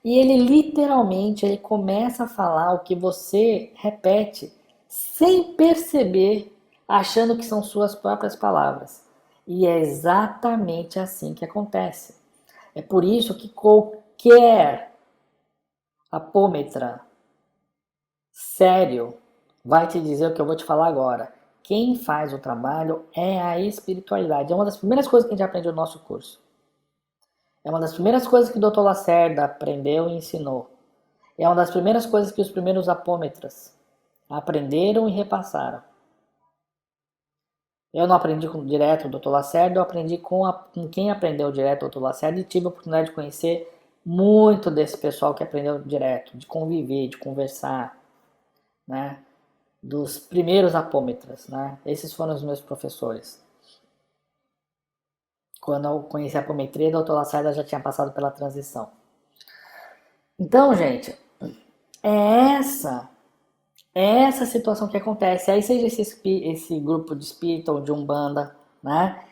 [SPEAKER 1] e ele literalmente ele começa a falar o que você repete sem perceber, achando que são suas próprias palavras. E é exatamente assim que acontece. É por isso que qualquer apômetra sério vai te dizer o que eu vou te falar agora. Quem faz o trabalho é a espiritualidade. É uma das primeiras coisas que a gente aprende no nosso curso. É uma das primeiras coisas que o Dr. Lacerda aprendeu e ensinou. É uma das primeiras coisas que os primeiros apômetras aprenderam e repassaram. Eu não aprendi direto do Dr. Lacerda, eu aprendi com quem aprendeu direto do Dr. Lacerda e tive a oportunidade de conhecer muito desse pessoal que aprendeu direto, de conviver, de conversar, né? Dos primeiros apômetras, né? Esses foram os meus professores. Quando eu conheci a apometria, o Dr. Lacerda já tinha passado pela transição. Então, gente, é essa situação que acontece. Aí seja esse grupo de espírito ou de umbanda, né?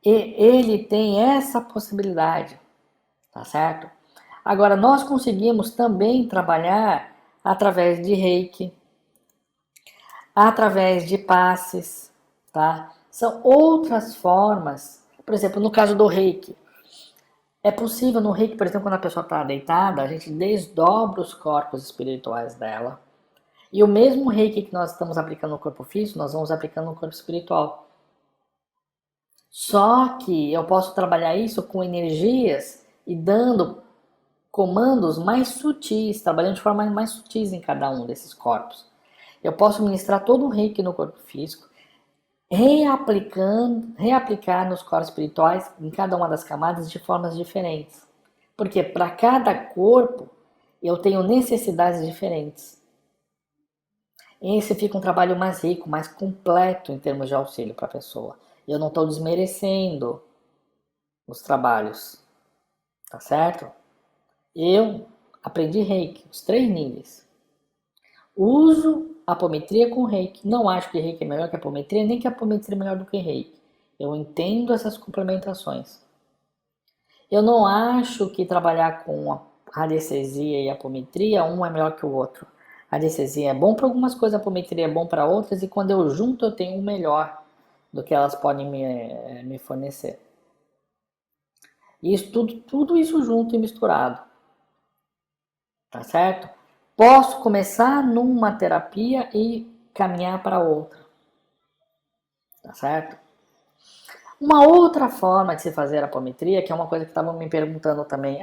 [SPEAKER 1] E ele tem essa possibilidade, tá certo? Agora, nós conseguimos também trabalhar através de reiki, através de passes, tá? São outras formas. Por exemplo, no caso do reiki, é possível no reiki, por exemplo, quando a pessoa está deitada, a gente desdobra os corpos espirituais dela. E o mesmo reiki que nós estamos aplicando no corpo físico, nós vamos aplicando no corpo espiritual. Só que eu posso trabalhar isso com energias e dando comandos mais sutis, trabalhando de forma mais sutis em cada um desses corpos. Eu posso ministrar todo o reiki no corpo físico, reaplicar nos corpos espirituais em cada uma das camadas de formas diferentes. Porque para cada corpo eu tenho necessidades diferentes. Esse fica um trabalho mais rico, mais completo em termos de auxílio para a pessoa. Eu não estou desmerecendo os trabalhos, tá certo? Eu aprendi Reiki, os 3 níveis. Uso apometria com Reiki. Não acho que Reiki é melhor que apometria, nem que apometria é melhor do que Reiki. Eu entendo essas complementações. Eu não acho que trabalhar com a radiestesia e apometria, um é melhor que o outro. A radiestesia é bom para algumas coisas, a apometria é bom para outras, e quando eu junto eu tenho o melhor do que elas podem me fornecer. Isso, tudo isso junto e misturado, tá certo? Posso começar numa terapia e caminhar para outra, tá certo? Uma outra forma de se fazer a apometria, que é uma coisa que estavam me perguntando também,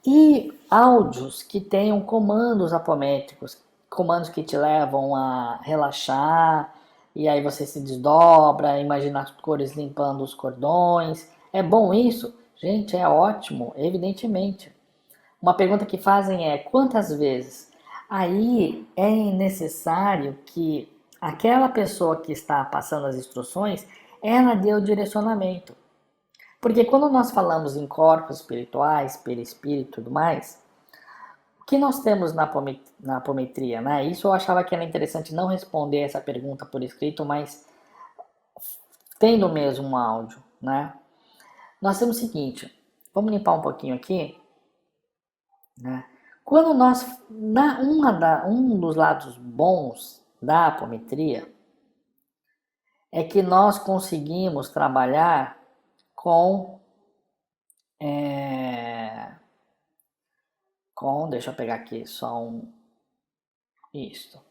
[SPEAKER 1] e áudios que tenham comandos apométricos, comandos que te levam a relaxar, e aí você se desdobra, imagina as cores limpando os cordões. É bom isso? Gente, é ótimo, evidentemente. Uma pergunta que fazem é: quantas vezes? Aí é necessário que aquela pessoa que está passando as instruções, ela dê o direcionamento. Porque quando nós falamos em corpos espirituais, perispírito e tudo mais, o que nós temos na apometria, né? Isso eu achava que era interessante não responder essa pergunta por escrito, mas tendo mesmo um áudio, né? Nós temos o seguinte, vamos limpar um pouquinho aqui, né? Quando nós, um dos lados bons da apometria é que nós conseguimos trabalhar com, é, deixa eu pegar aqui só isto.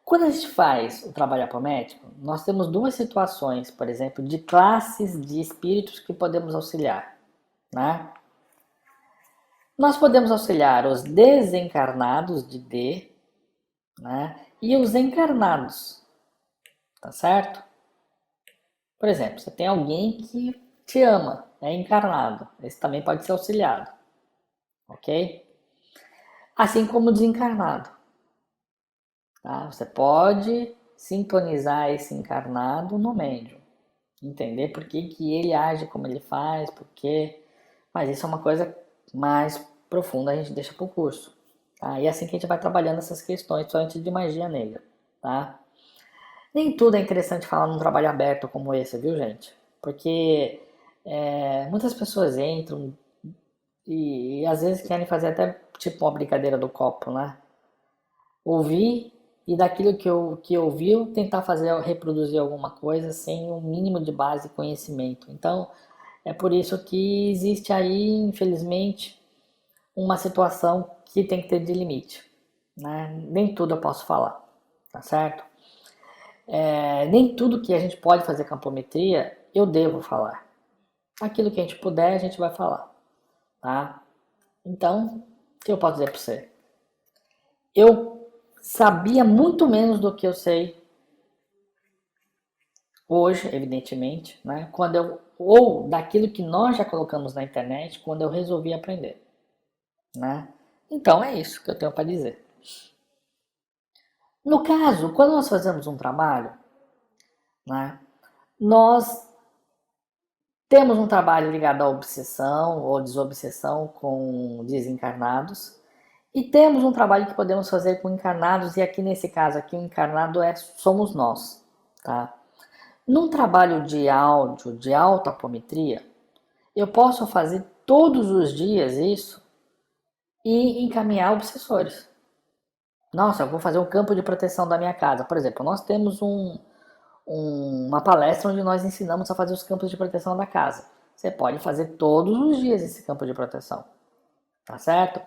[SPEAKER 1] Quando a gente faz o trabalho apométrico, nós temos duas situações, por exemplo, de classes de espíritos que podemos auxiliar, né? Nós podemos auxiliar os desencarnados de D, né? E os encarnados, tá certo? Por exemplo, você tem alguém que te ama, é encarnado, esse também pode ser auxiliado, ok? Assim como o desencarnado, tá? Você pode sintonizar esse encarnado no médium, entender por que, que ele age como ele faz, por quê, mas isso é uma coisa mais profunda, a gente deixa para o curso, tá? E é assim que a gente vai trabalhando essas questões, principalmente de magia negra, tá? Nem tudo é interessante falar num trabalho aberto como esse, viu, gente? Porque muitas pessoas entram e às vezes querem fazer até tipo uma brincadeira do copo, né? Ouvir e daquilo que ouviu tentar fazer, reproduzir alguma coisa sem um mínimo de base e conhecimento. Então, é por isso que existe aí, infelizmente, uma situação que tem que ter de limite, né? Nem tudo eu posso falar, tá certo? Nem tudo que a gente pode fazer campometria eu devo falar. Aquilo que a gente puder, a gente vai falar, tá? Então, o que eu posso dizer para você? Eu sabia muito menos do que eu sei hoje, evidentemente, né? Ou daquilo que nós já colocamos na internet quando eu resolvi aprender, né? Então é isso que eu tenho para dizer. No caso, quando nós fazemos um trabalho, né? Nós Temos um trabalho ligado à obsessão ou desobsessão com desencarnados. E temos um trabalho que podemos fazer com encarnados, e aqui nesse caso aqui o encarnado somos nós, tá? Num trabalho de áudio, de autoapometria, eu posso fazer todos os dias isso e encaminhar obsessores. Nossa, eu vou fazer um campo de proteção da minha casa. Por exemplo, nós temos uma palestra onde nós ensinamos a fazer os campos de proteção da casa. Você pode fazer todos os dias esse campo de proteção, tá certo?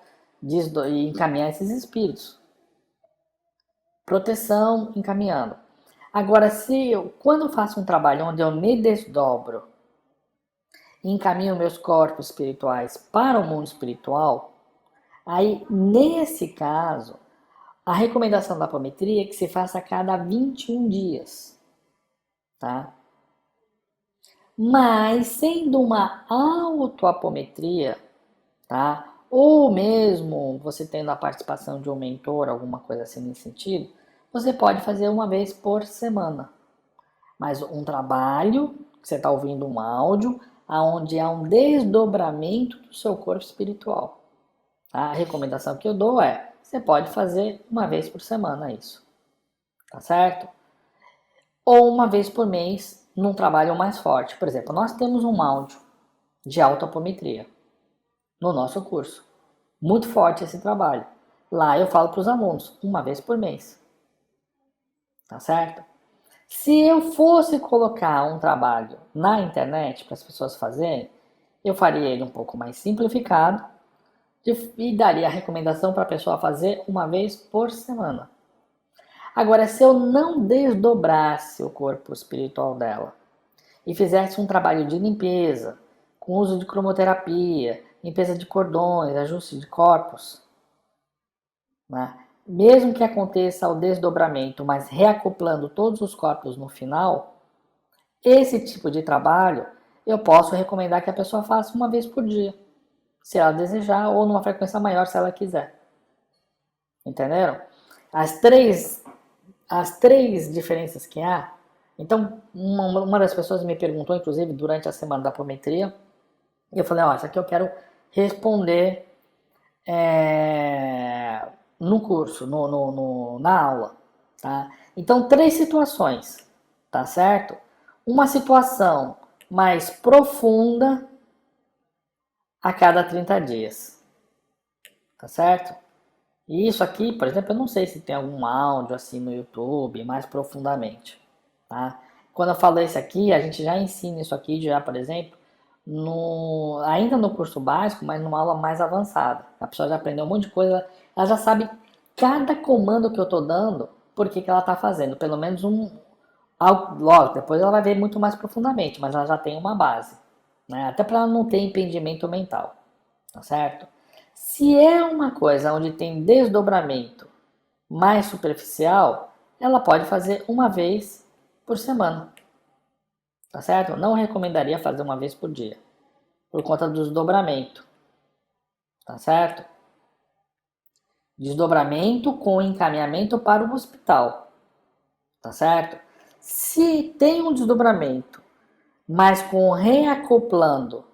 [SPEAKER 1] E encaminhar esses espíritos. Proteção, encaminhando. Agora, quando eu faço um trabalho onde eu me desdobro e encaminho meus corpos espirituais para o mundo espiritual, aí, nesse caso, a recomendação da apometria é que se faça a cada 21 dias, tá? Mas, sendo uma autoapometria, tá? Ou mesmo você tendo a participação de um mentor, alguma coisa assim nesse sentido, você pode fazer uma vez por semana. Mas um trabalho, que você está ouvindo um áudio, onde há um desdobramento do seu corpo espiritual. A recomendação que eu dou é, você pode fazer uma vez por semana isso, tá certo? Ou uma vez por mês, num trabalho mais forte. Por exemplo, nós temos um áudio de autoapometria no nosso curso. Muito forte esse trabalho. Lá eu falo para os alunos, uma vez por mês. Tá certo? Se eu fosse colocar um trabalho na internet para as pessoas fazerem, eu faria ele um pouco mais simplificado e daria a recomendação para a pessoa fazer uma vez por semana. Agora, se eu não desdobrasse o corpo espiritual dela e fizesse um trabalho de limpeza, com uso de cromoterapia, limpeza de cordões, ajuste de corpos, né? Mesmo que aconteça o desdobramento, mas reacoplando todos os corpos no final, esse tipo de trabalho eu posso recomendar que a pessoa faça uma vez por dia, se ela desejar, ou numa frequência maior se ela quiser. Entenderam? As três diferenças que há. Então, uma das pessoas me perguntou, inclusive, durante a semana da apometria, e eu falei, ó, isso aqui eu quero responder no curso, na aula, tá? Então, três situações, tá certo? Uma situação mais profunda a cada 30 dias, tá certo? E isso aqui, por exemplo, eu não sei se tem algum áudio assim no YouTube mais profundamente, tá? Quando eu falo isso aqui, a gente já ensina isso aqui já, por exemplo, ainda no curso básico, mas numa aula mais avançada. A pessoa já aprendeu um monte de coisa, ela já sabe cada comando que eu estou dando, por que ela está fazendo. Pelo menos logo, depois ela vai ver muito mais profundamente, mas ela já tem uma base, né? Até para ela não ter impedimento mental, tá certo? Se é uma coisa onde tem desdobramento mais superficial, ela pode fazer uma vez por semana, tá certo? Eu não recomendaria fazer uma vez por dia, por conta do desdobramento, tá certo? Desdobramento com encaminhamento para o hospital, tá certo? Se tem um desdobramento, mas com reacoplando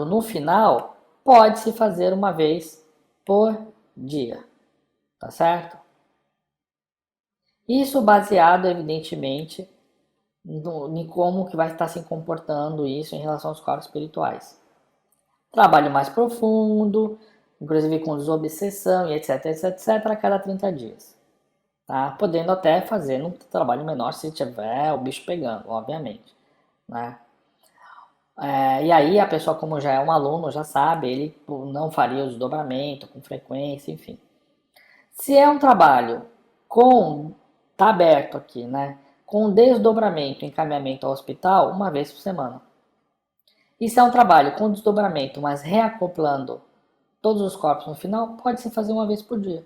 [SPEAKER 1] no final, pode-se fazer uma vez por dia, tá certo? Isso baseado, evidentemente, em como que vai estar se comportando isso em relação aos corpos espirituais. Trabalho mais profundo, inclusive com desobsessão e etc, etc, etc, a cada 30 dias. Tá? Podendo até fazer um trabalho menor se tiver o bicho pegando, obviamente. Né? E aí a pessoa, como já é um aluno, já sabe, ele não faria o desdobramento com frequência, enfim. Se é um trabalho tá aberto aqui, né? Com desdobramento e encaminhamento ao hospital, uma vez por semana. E se é um trabalho com desdobramento, mas reacoplando todos os corpos no final, pode-se fazer uma vez por dia.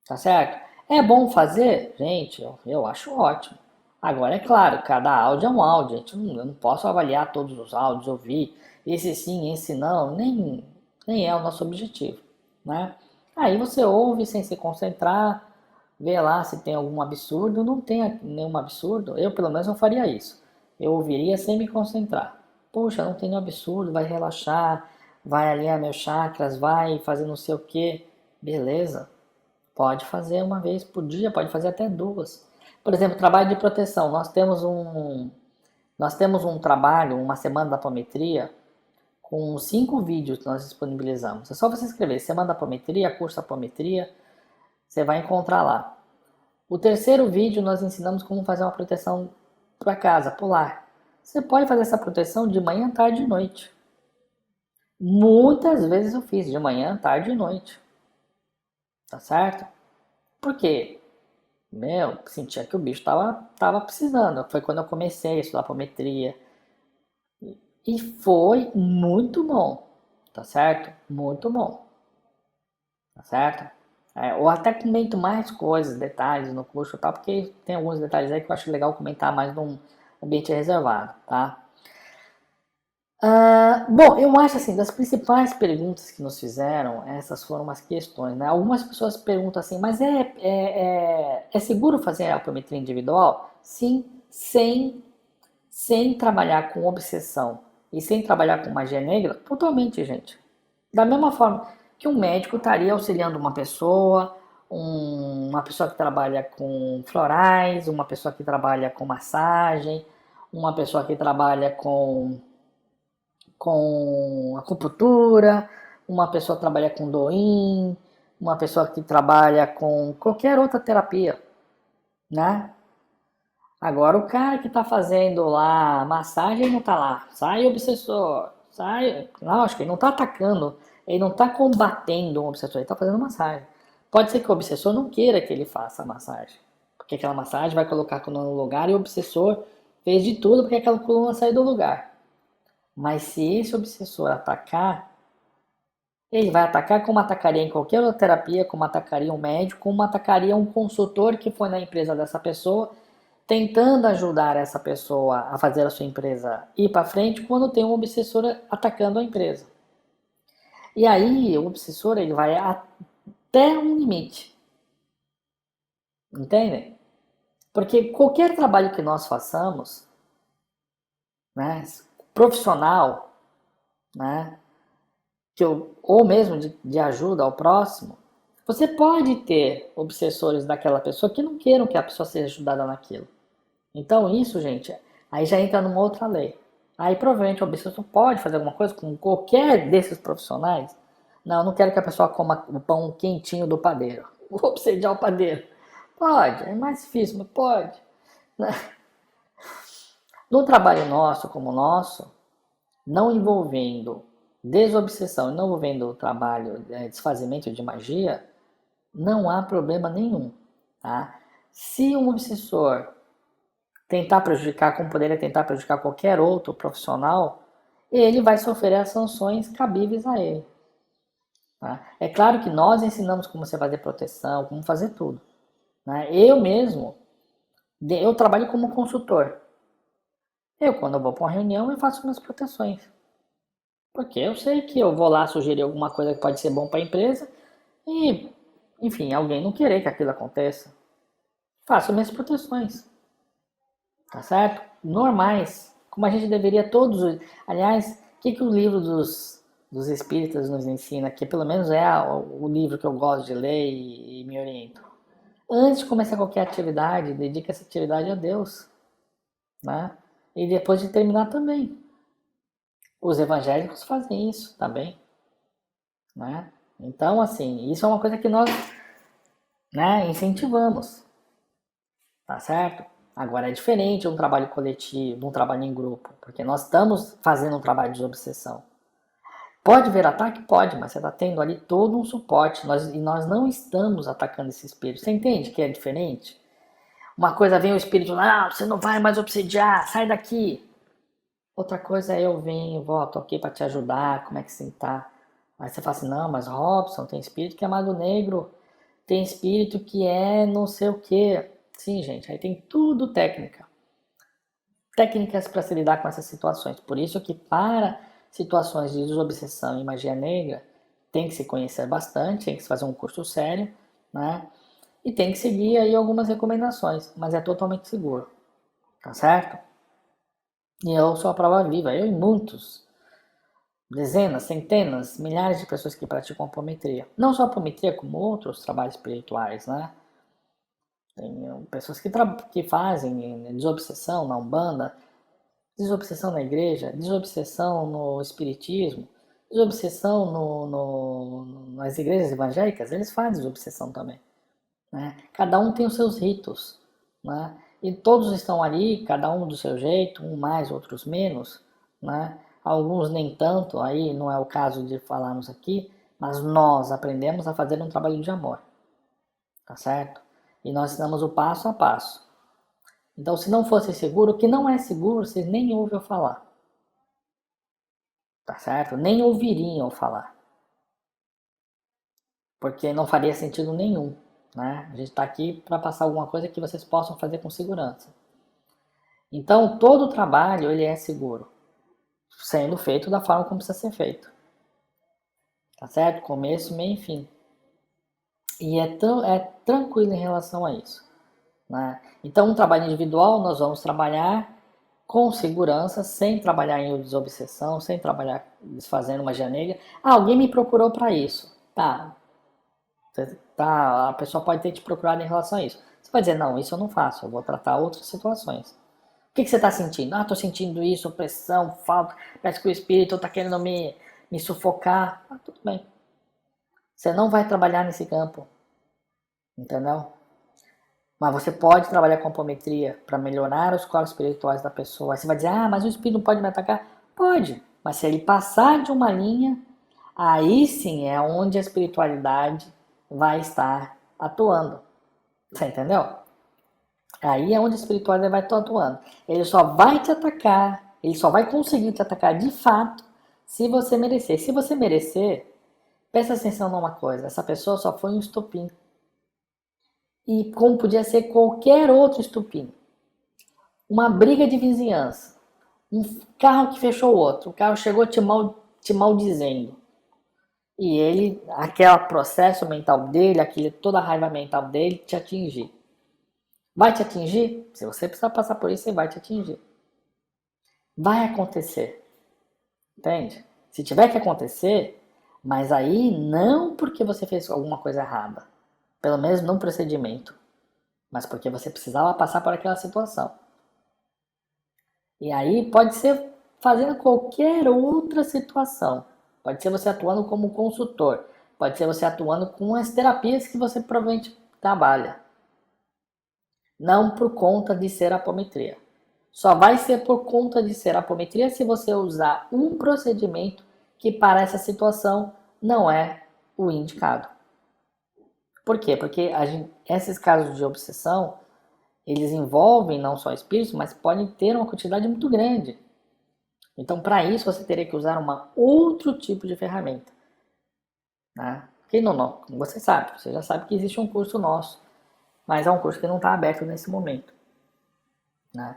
[SPEAKER 1] Tá certo? É bom fazer? Gente, eu acho ótimo. Agora, é claro, cada áudio é um áudio. Eu não posso avaliar todos os áudios, ouvir esse sim, esse não. Nem é o nosso objetivo. Né? Aí você ouve sem se concentrar, vê lá se tem algum absurdo. Não tem nenhum absurdo. Eu, pelo menos, não faria isso. eu ouviria sem me concentrar. Poxa, não tem nenhum absurdo, vai relaxar, vai alinhar meus chakras, vai fazer não sei o que. Beleza, pode fazer uma vez por dia, pode fazer até duas. Por exemplo, trabalho de proteção. Nós temos um trabalho, uma semana da apometria, com 5 vídeos que nós disponibilizamos. É só você escrever Semana da Apometria, curso Apometria, você vai encontrar lá. O terceiro vídeo nós ensinamos como fazer uma proteção para casa, pular. Você pode fazer essa proteção de manhã, tarde e noite. Muitas vezes eu fiz de manhã, tarde e noite. Tá certo? Por quê? Sentia que o bicho tava precisando. Foi quando eu comecei a estudar apometria. E foi muito bom. Tá certo? Muito bom. Tá certo? Ou até comento mais coisas, detalhes no curso e tal, porque tem alguns detalhes aí que eu acho legal comentar mais num ambiente reservado, tá? Bom, eu acho assim, das principais perguntas que nos fizeram, essas foram as questões, né? Algumas pessoas perguntam assim, mas é seguro fazer a apometria individual? Sim, sem trabalhar com obsessão e sem trabalhar com magia negra, totalmente, gente. Da mesma forma que um médico estaria auxiliando uma pessoa, uma pessoa que trabalha com florais, uma pessoa que trabalha com massagem, uma pessoa que trabalha com acupuntura, uma pessoa que trabalha com doim, uma pessoa que trabalha com qualquer outra terapia, né? Agora o cara que tá fazendo lá massagem não tá lá, sai obsessor, sai, não, acho que ele não tá atacando, ele não tá combatendo um obsessor, ele tá fazendo massagem. Pode ser que o obsessor não queira que ele faça a massagem, porque aquela massagem vai colocar a coluna no lugar e o obsessor fez de tudo porque aquela coluna saiu do lugar. Mas se esse obsessor atacar, ele vai atacar como atacaria em qualquer outra terapia, como atacaria um médico, como atacaria um consultor que foi na empresa dessa pessoa, tentando ajudar essa pessoa a fazer a sua empresa ir para frente quando tem um obsessor atacando a empresa. E aí o obsessor ele vai até um limite, entende? Porque qualquer trabalho que nós façamos, né, profissional, né, ou mesmo de ajuda ao próximo, você pode ter obsessores daquela pessoa que não queiram que a pessoa seja ajudada naquilo. Então isso, gente, aí já entra numa outra lei. Aí provavelmente o obsessor pode fazer alguma coisa com qualquer desses profissionais. Não, eu não quero que a pessoa coma o pão quentinho do padeiro. Vou obsediar o padeiro. Pode, é mais difícil, mas pode. No trabalho nosso, como o nosso, não envolvendo desobsessão e não envolvendo o trabalho de desfazimento de magia, não há problema nenhum. Tá? Se um obsessor tentar prejudicar, como poderia tentar prejudicar qualquer outro profissional, ele vai sofrer as sanções cabíveis a ele. Tá? É claro que nós ensinamos como você fazer proteção, como fazer tudo. Né? Eu mesmo, eu trabalho como consultor. Quando eu vou para uma reunião, eu faço minhas proteções. Porque eu sei que eu vou lá sugerir alguma coisa que pode ser bom para a empresa e, enfim, alguém não querer que aquilo aconteça. Faço minhas proteções. Tá certo? Normais. Como a gente deveria todos. Aliás, o que o livro dos espíritas nos ensina, que pelo menos é o livro que eu gosto de ler e me oriento. Antes de começar qualquer atividade, dedique essa atividade a Deus. Né? E depois de terminar também. Os evangélicos fazem isso também. Né? Então, assim, isso é uma coisa que nós, né, incentivamos. Tá certo? Agora é diferente um trabalho coletivo, um trabalho em grupo, porque nós estamos fazendo um trabalho de obsessão. Pode ver ataque? Pode, mas você está tendo ali todo um suporte e nós não estamos atacando esse espírito. Você entende que é diferente? Uma coisa vem o espírito, não, você não vai mais obsediar, sai daqui. Outra coisa é eu venho, tô aqui para te ajudar, como é que você tá? Aí você fala assim, não, mas Robson, tem espírito que é mago negro, tem espírito que é não sei o que. Sim, gente, aí tem tudo técnica. Técnicas para se lidar com essas situações. Por isso que para situações de desobsessão e magia negra, tem que se conhecer bastante, tem que se fazer um curso sério, né? E tem que seguir aí algumas recomendações, mas é totalmente seguro, tá certo? E eu sou a prova viva, eu e muitos, dezenas, centenas, milhares de pessoas que praticam apometria. Não só apometria, como outros trabalhos espirituais, né? Tem pessoas que fazem desobsessão na Umbanda, desobsessão na igreja, desobsessão no espiritismo, desobsessão nas igrejas evangélicas, eles fazem desobsessão também. Né? Cada um tem os seus ritos, né? E todos estão ali, cada um do seu jeito, um mais, outros menos, né? Alguns nem tanto, aí não é o caso de falarmos aqui, mas nós aprendemos a fazer um trabalho de amor, tá certo? E nós ensinamos o passo a passo. Então, se não fosse seguro, o que não é seguro, vocês nem ouvem eu falar, tá certo? Nem ouviriam falar, porque não faria sentido nenhum, né? A gente está aqui para passar alguma coisa que vocês possam fazer com segurança. Então, todo o trabalho ele é seguro, sendo feito da forma como precisa ser feito, tá certo? Começo, meio e fim. E é tranquilo em relação a isso, né? Então, um trabalho individual, nós vamos trabalhar com segurança, sem trabalhar em desobsessão, sem trabalhar desfazendo magia negra. Ah, alguém me procurou para isso. Tá, a pessoa pode ter te procurado em relação a isso. Você vai dizer, não, isso eu não faço, eu vou tratar outras situações. O que você está sentindo? Ah, estou sentindo isso, opressão, falta, parece que o espírito está querendo me sufocar. Ah, tudo bem. Você não vai trabalhar nesse campo, entendeu? Mas você pode trabalhar com apometria para melhorar os corpos espirituais da pessoa. Aí você vai dizer, ah, mas o espírito não pode me atacar? Pode, mas se ele passar de uma linha, aí sim é onde a espiritualidade vai estar atuando. Você entendeu? Aí é onde a espiritualidade vai estar atuando. Ele só vai te atacar, ele só vai conseguir te atacar de fato se você merecer. Se você merecer, presta atenção numa coisa, essa pessoa só foi um estupim. E como podia ser qualquer outro estupim. Uma briga de vizinhança. Um carro que fechou o outro. O carro chegou te maldizendo. E ele, aquele processo mental dele, toda a raiva mental dele te atingir. Vai te atingir? Se você precisar passar por isso, ele vai te atingir. Vai acontecer. Entende? Se tiver que acontecer, mas aí não porque você fez alguma coisa errada. Pelo menos num procedimento. Mas porque você precisava passar por aquela situação. E aí pode ser fazendo qualquer outra situação. Pode ser você atuando como consultor. Pode ser você atuando com as terapias que você provavelmente trabalha. Não por conta de ser apometria. Só vai ser por conta de ser apometria se você usar um procedimento que para essa situação não é o indicado. Por quê? Porque esses casos de obsessão, eles envolvem não só espíritos, mas podem ter uma quantidade muito grande. Então, para isso, você teria que usar outro tipo de ferramenta. Né? Que não, você sabe, você já sabe que existe um curso nosso, mas é um curso que não está aberto nesse momento. Né?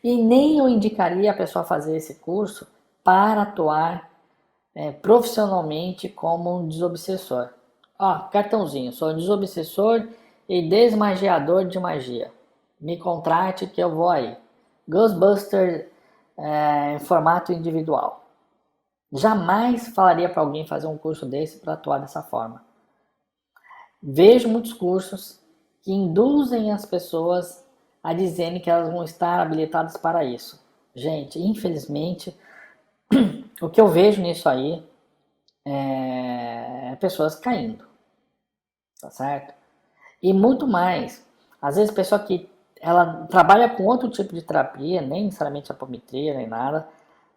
[SPEAKER 1] E nem eu indicaria a pessoa fazer esse curso para atuar profissionalmente como um desobsessor. Ó, cartãozinho, sou desobsessor e desmagiador de magia. Me contrate que eu vou aí. Ghostbuster em formato individual. Jamais falaria para alguém fazer um curso desse para atuar dessa forma. Vejo muitos cursos que induzem as pessoas a dizerem que elas vão estar habilitadas para isso. Gente, infelizmente, o que eu vejo nisso aí é pessoas caindo, tá certo? E muito mais. Às vezes, pessoa que ela trabalha com outro tipo de terapia, nem necessariamente apometria, nem nada,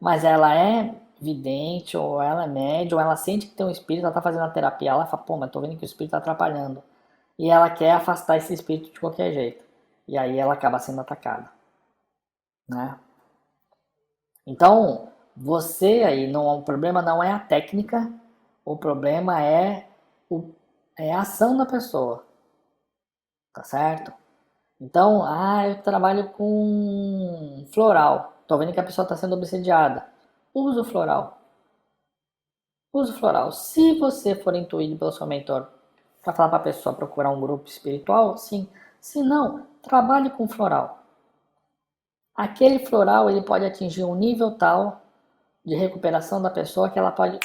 [SPEAKER 1] mas ela é vidente, ou ela é média, ou ela sente que tem um espírito, ela tá fazendo a terapia, ela fala, pô, mas tô vendo que o espírito tá atrapalhando. E ela quer afastar esse espírito de qualquer jeito. E aí ela acaba sendo atacada, né? Então, você aí, não, o problema não é a técnica, o problema é a ação da pessoa, tá certo? Então, eu trabalho com floral. Tô vendo que a pessoa está sendo obsediada. Usa o floral. Usa o floral. Se você for intuído pelo seu mentor para falar para a pessoa procurar um grupo espiritual, sim. Se não, trabalhe com floral. aquele floral ele pode atingir um nível tal de recuperação da pessoa que ela pode...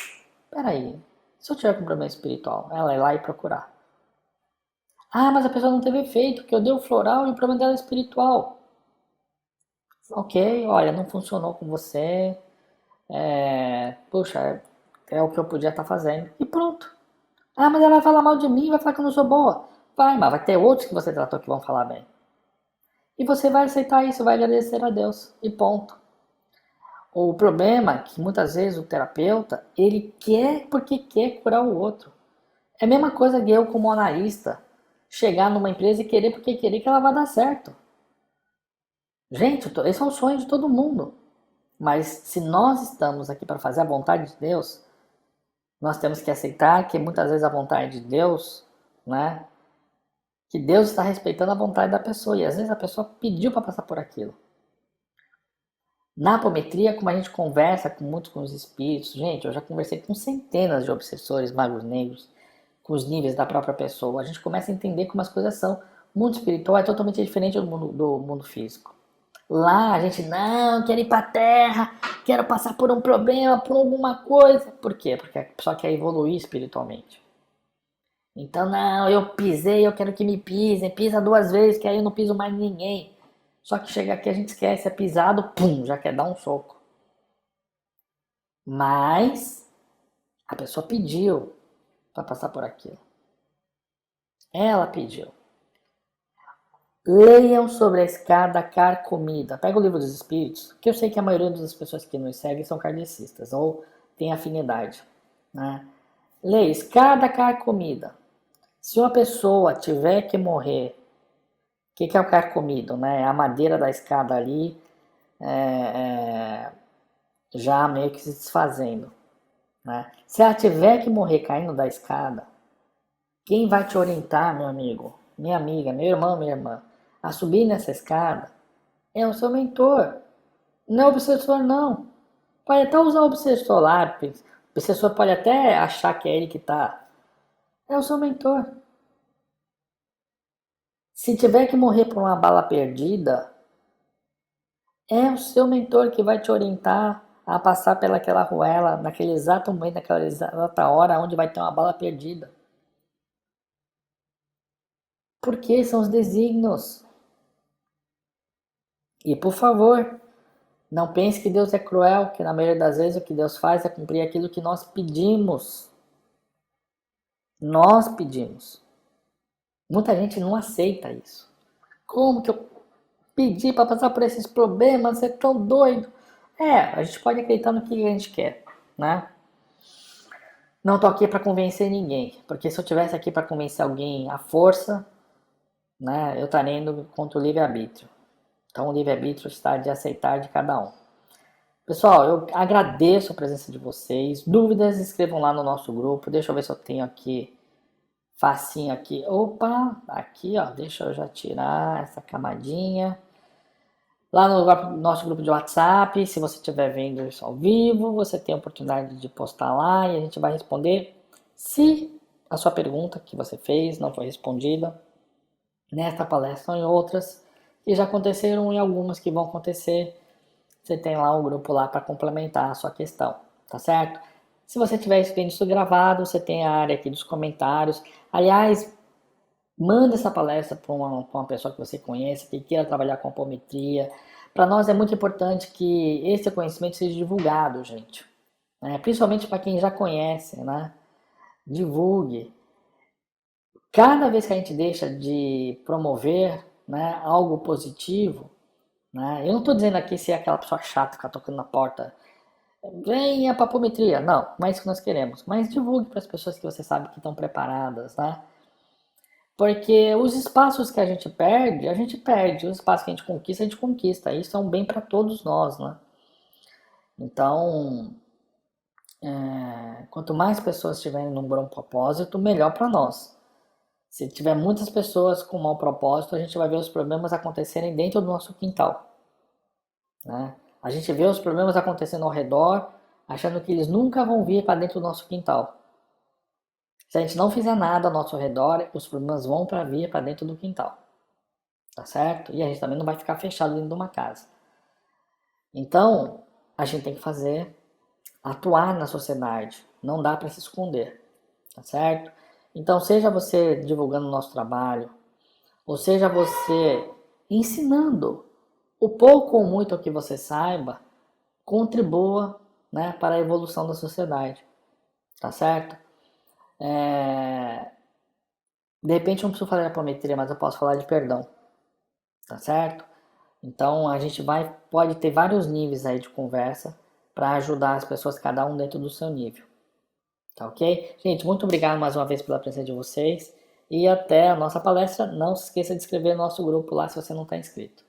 [SPEAKER 1] Peraí, se eu tiver com problema espiritual, ela ir lá e procurar. Ah, mas a pessoa não teve efeito, porque eu dei o floral e o problema dela é espiritual. Ok, olha, não funcionou com você. Puxa, é o que eu podia estar fazendo. E pronto. Ah, mas ela vai falar mal de mim, vai falar que eu não sou boa. Vai, mas vai ter outros que você tratou que vão falar bem. E você vai aceitar isso, vai agradecer a Deus. E ponto. O problema é que muitas vezes o terapeuta, ele quer porque quer curar o outro. É a mesma coisa que eu como analista chegar numa empresa e querer porque querer que ela vai dar certo. Gente, esse é um sonho de todo mundo. Mas se nós estamos aqui para fazer a vontade de Deus, nós temos que aceitar que muitas vezes a vontade de Deus, né? Que Deus está respeitando a vontade da pessoa e às vezes a pessoa pediu para passar por aquilo. Na apometria, como a gente conversa muito com os espíritos, gente, eu já conversei com centenas de obsessores, magos negros, com os níveis da própria pessoa. A gente começa a entender como as coisas são. O mundo espiritual é totalmente diferente do mundo físico. Lá a gente, não, quero ir para a Terra, quero passar por um problema, por alguma coisa. Por quê? Porque a pessoa quer evoluir espiritualmente. Então, não, eu pisei, eu quero que me pisem, pisa 2 vezes, que aí eu não piso mais ninguém. Só que chega aqui a gente esquece, é pisado, pum, já quer dar um soco. Mas a pessoa pediu para passar por aquilo. Ela pediu. Leiam sobre a escada carcomida. Pega o livro dos Espíritos, que eu sei que a maioria das pessoas que nos seguem são kardecistas ou têm afinidade. Né? Leia, escada carcomida. Se uma pessoa tiver que morrer, o que é o carcomido? Né? A madeira da escada ali já meio que se desfazendo. Né? Se ela tiver que morrer caindo da escada, quem vai te orientar, meu amigo, minha amiga, meu irmão, minha irmã, a subir nessa escada é o seu mentor. Não é o obsessor, não. Pode até usar o obsessor lá. O obsessor pode até achar que é ele que está. É o seu mentor. Se tiver que morrer por uma bala perdida, é o seu mentor que vai te orientar a passar pelaquela ruela, naquele exato momento, naquela exata hora, onde vai ter uma bala perdida. Porque são os desígnios. E por favor, não pense que Deus é cruel, que na maioria das vezes o que Deus faz é cumprir aquilo que nós pedimos. Nós pedimos. Muita gente não aceita isso. Como que eu pedi para passar por esses problemas? Você é tão doido. A gente pode acreditar no que a gente quer, né? Não tô aqui para convencer ninguém, porque se eu tivesse aqui para convencer alguém à força, né, eu estaria indo contra o livre-arbítrio. Então o livre-arbítrio está de aceitar de cada um. Pessoal, eu agradeço a presença de vocês. Dúvidas, escrevam lá no nosso grupo. Deixa eu ver se eu tenho aqui, facinho aqui. Opa, aqui ó, deixa eu já tirar essa camadinha. Lá no nosso grupo de WhatsApp, se você estiver vendo isso ao vivo, você tem a oportunidade de postar lá e a gente vai responder se a sua pergunta que você fez não foi respondida nesta palestra ou em outras que já aconteceram e algumas que vão acontecer. Você tem lá o grupo lá para complementar a sua questão, tá certo? Se você tiver vendo isso gravado, você tem a área aqui dos comentários. Aliás, manda essa palestra para uma pessoa que você conhece, que queira trabalhar com apometria. Para nós é muito importante que esse conhecimento seja divulgado, gente. Né? Principalmente para quem já conhece, né? Divulgue. Cada vez que a gente deixa de promover, né, algo positivo, né? Eu não estou dizendo aqui se é aquela pessoa chata que está tocando na porta. Venha para apometria. Não é isso que nós queremos. Mas divulgue para as pessoas que você sabe que estão preparadas, né? Porque os espaços que a gente perde, a gente perde. Os espaços que a gente conquista, a gente conquista. Isso é um bem para todos nós, né? Então, quanto mais pessoas estiverem num bom propósito, melhor para nós. Se tiver muitas pessoas com mau propósito, a gente vai ver os problemas acontecerem dentro do nosso quintal. Né? A gente vê os problemas acontecendo ao redor, achando que eles nunca vão vir para dentro do nosso quintal. Se a gente não fizer nada ao nosso redor, os problemas vão vir para dentro do quintal. Tá certo? E a gente também não vai ficar fechado dentro de uma casa. Então, a gente tem que atuar na sociedade, não dá para se esconder, tá certo? Então, seja você divulgando o nosso trabalho, ou seja você ensinando o pouco ou muito que você saiba, contribua, né, para a evolução da sociedade, tá certo? De repente eu não preciso falar de apometria, mas eu posso falar de perdão, tá certo? Então a gente pode ter vários níveis aí de conversa para ajudar as pessoas, cada um dentro do seu nível, tá ok? Gente, muito obrigado mais uma vez pela presença de vocês e até a nossa palestra. Não se esqueça de inscrever no nosso grupo lá se você não está inscrito.